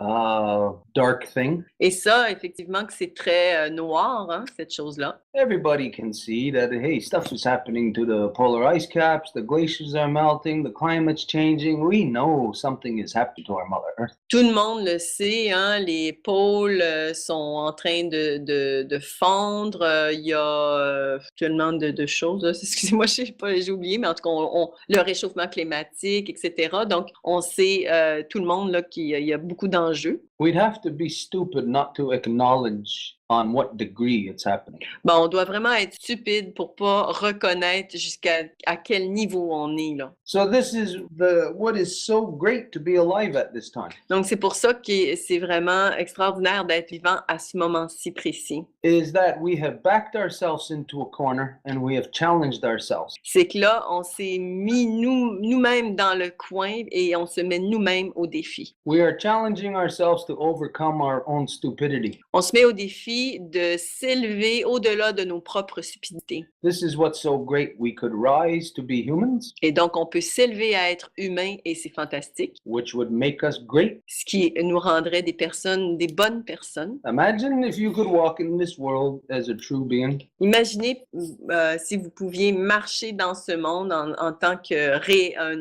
dark thing. Et ça, effectivement, que c'est très noir, hein, cette chose-là. Everybody can see that, hey, stuff is happening to the polar ice caps, the glaciers are melting, the climate's changing. We know something is happening to our Mother Earth. Tout le monde le sait, hein, les pôles sont en train de fondre. Il y a tellement de choses. Là. Excusez-moi, j'ai oublié, mais en tout cas, le réchauffement climatique, etc. Donc, on sait, tout le monde, là, qu'il y a beaucoup d'enjeux. We'd have to be stupid not to acknowledge on what degree it's happening. Bon, on doit vraiment être stupide pour pas reconnaître jusqu'à quel niveau on est, là. So this is what is so great to be alive at this time. Donc, c'est pour ça que c'est vraiment extraordinaire d'être vivant à ce moment-ci précis. Is that we have backed ourselves into a corner and we have challenged ourselves. C'est que là, on s'est mis nous-mêmes dans le coin et on se met nous-mêmes au défi. We are challenging ourselves to overcome our own stupidity. On se met au défi de s'élever au-delà de nos propres stupidités. This is what's so great. We could rise to be humans, Et donc, on peut s'élever à être humain et c'est fantastique, which would make us great. ce qui nous rendrait des bonnes personnes. Imagine if you could walk in this world as a true being. Imaginez si vous pouviez marcher dans ce monde en tant qu'un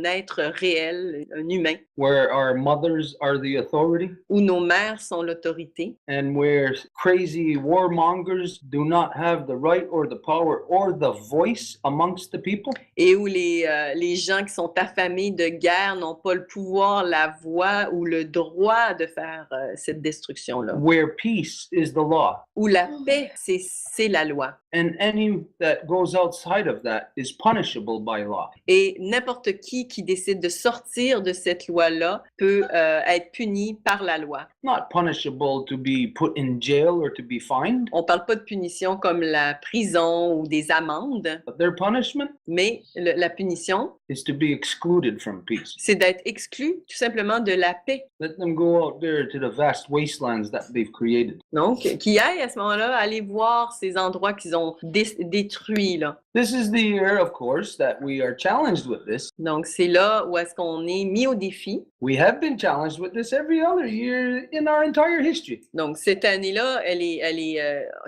être réel, un humain, Where our mothers are the authority où nos mères sont l'autorité and where crazy warmongers do not have the right or the power or the voice amongst the people. et où les gens qui sont affamés de guerre n'ont pas le pouvoir, la voix ou le droit de faire cette destruction-là. Where peace is the law. Où la paix, c'est la loi. And any that goes outside of that is punishable by law. Et n'importe qui décide de sortir de cette loi-là peut être puni par la loi. Not punishable to be put in jail or to be fined, On ne parle pas de punition comme la prison ou des amendes, but their punishment mais la punition, is to be excluded from peace. c'est d'être exclu tout simplement de la paix. Let them go out there to the vast wastelands that they've created. Donc, qui aille à ce moment-là aller voir ces endroits qu'ils ont détruits, là. This is the year, of course, that we are challenged with this. Donc, c'est là où est-ce qu'on est mis au défi. We have been challenged with this every other year in our entire history. Donc, cette année-là,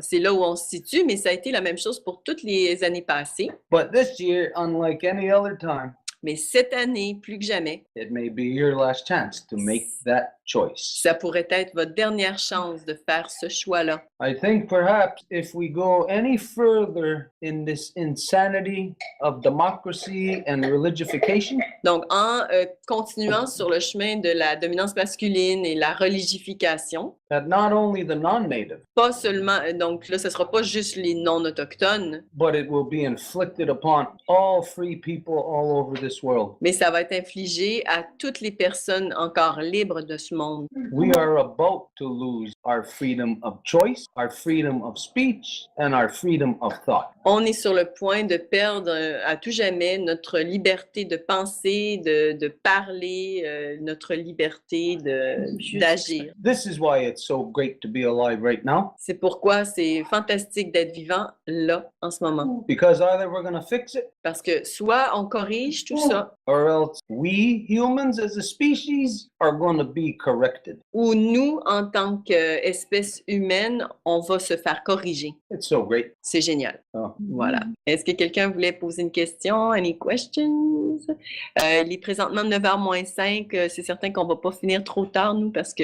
c'est là où on se situe, mais ça a été la même chose pour toutes les années passées. But this year, unlike any other time, Mais cette année, plus que jamais, it may be your last chance to make that choice. ça pourrait être votre dernière chance de faire ce choix-là. I think perhaps if we go any further in this insanity of democracy and religification, Donc, en continuant sur le chemin de la dominance masculine et la religification, that not only the non-native, pas seulement, donc là, ce ne sera pas juste les non-autochtones, but it will be inflicted upon all free people all over this world. mais ça va être infligé à toutes les personnes encore libres de ce monde. We are about to lose our freedom of choice, our freedom of speech, and our freedom of thought. On est sur le point de perdre à tout jamais notre liberté de penser, de parler, notre liberté d'agir. This is why it's so great to be alive right now, C'est pourquoi c'est fantastique d'être vivant là, en ce moment. because either we're going to fix it, Parce que soit on corrige tout ça, or else we humans as a species are going to be corrected. ou nous, en tant qu'espèce humaine, on va se faire corriger. It's so great. C'est génial. Oh. Voilà. Est-ce que quelqu'un voulait poser une question? Any questions? Il est présentement 9h moins 5. C'est certain qu'on va pas finir trop tard, nous, parce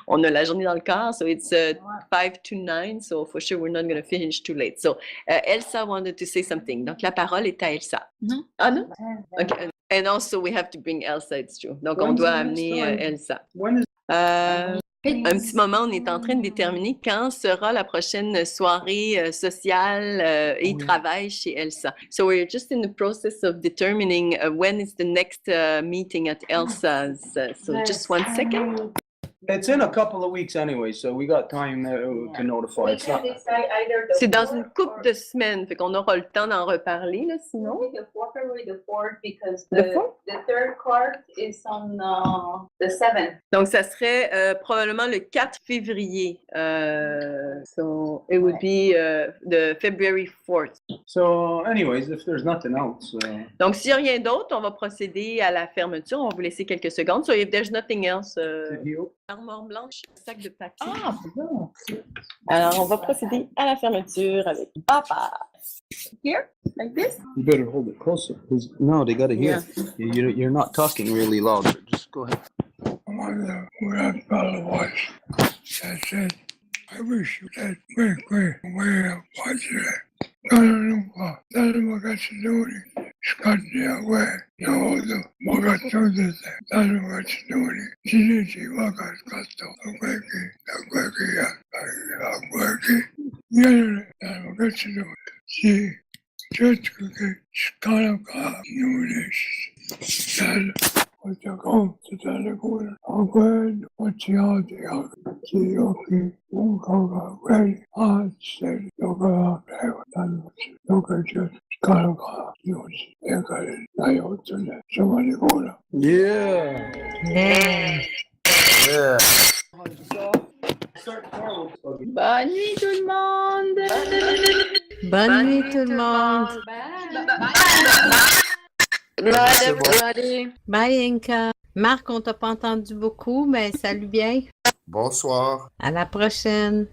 on a la journée dans le corps. So it's 5 to 9. So for sure, we're not going to finish too late. So Elsa wanted to say something. Donc, la parole est à Elsa. Non. Ah non? Okay. And also, we have to bring Elsa, it's true. Donc, on doit amener Elsa. Un petit moment, on est en train de déterminer quand sera la prochaine soirée sociale et travail chez Elsa. So we're just in the process of determining when is the next meeting at Elsa's. So just 1 second. It's in a couple of weeks anyway, so we got time to notify. It's not. C'est dans une couple de semaines, fait qu'on aura le temps d'en reparler, là, sinon. The fourth or the fourth, because The fourth? the third card is on the 7th. Donc, ça serait probablement le 4 février. So, it would be the February 4th. So, anyways, if there's nothing else. Donc, s'il n'y a rien d'autre, on va procéder à la fermeture. On va vous laisser quelques secondes. So, if there's nothing else... Armoire blanche, sac de papier. Ah, bon. Alors, on va procéder à la fermeture avec Papa. Here, like this. You better hold it closer. No, they gotta hear. Yeah. You're not talking really loud. Just go ahead. What I felt was, I said, I wish you had quick way of watching it. Dale magazzini, scatti a guerra, io magazzini, dale magazzini, si vaga scatto, a guerra, viene dal magazzini, si, certo che scalaca, dal, questa cosa, dalle cure, a quello, questi altri, si, occhi, un caga, quelli, altri, dopo Yeah. Yeah. Yeah. Bonne nuit tout le monde! Bonne nuit tout le monde! Night, everybody. Bye, Inka. Marc, on t'a pas entendu beaucoup, mais salut bien. Bonsoir. À la prochaine.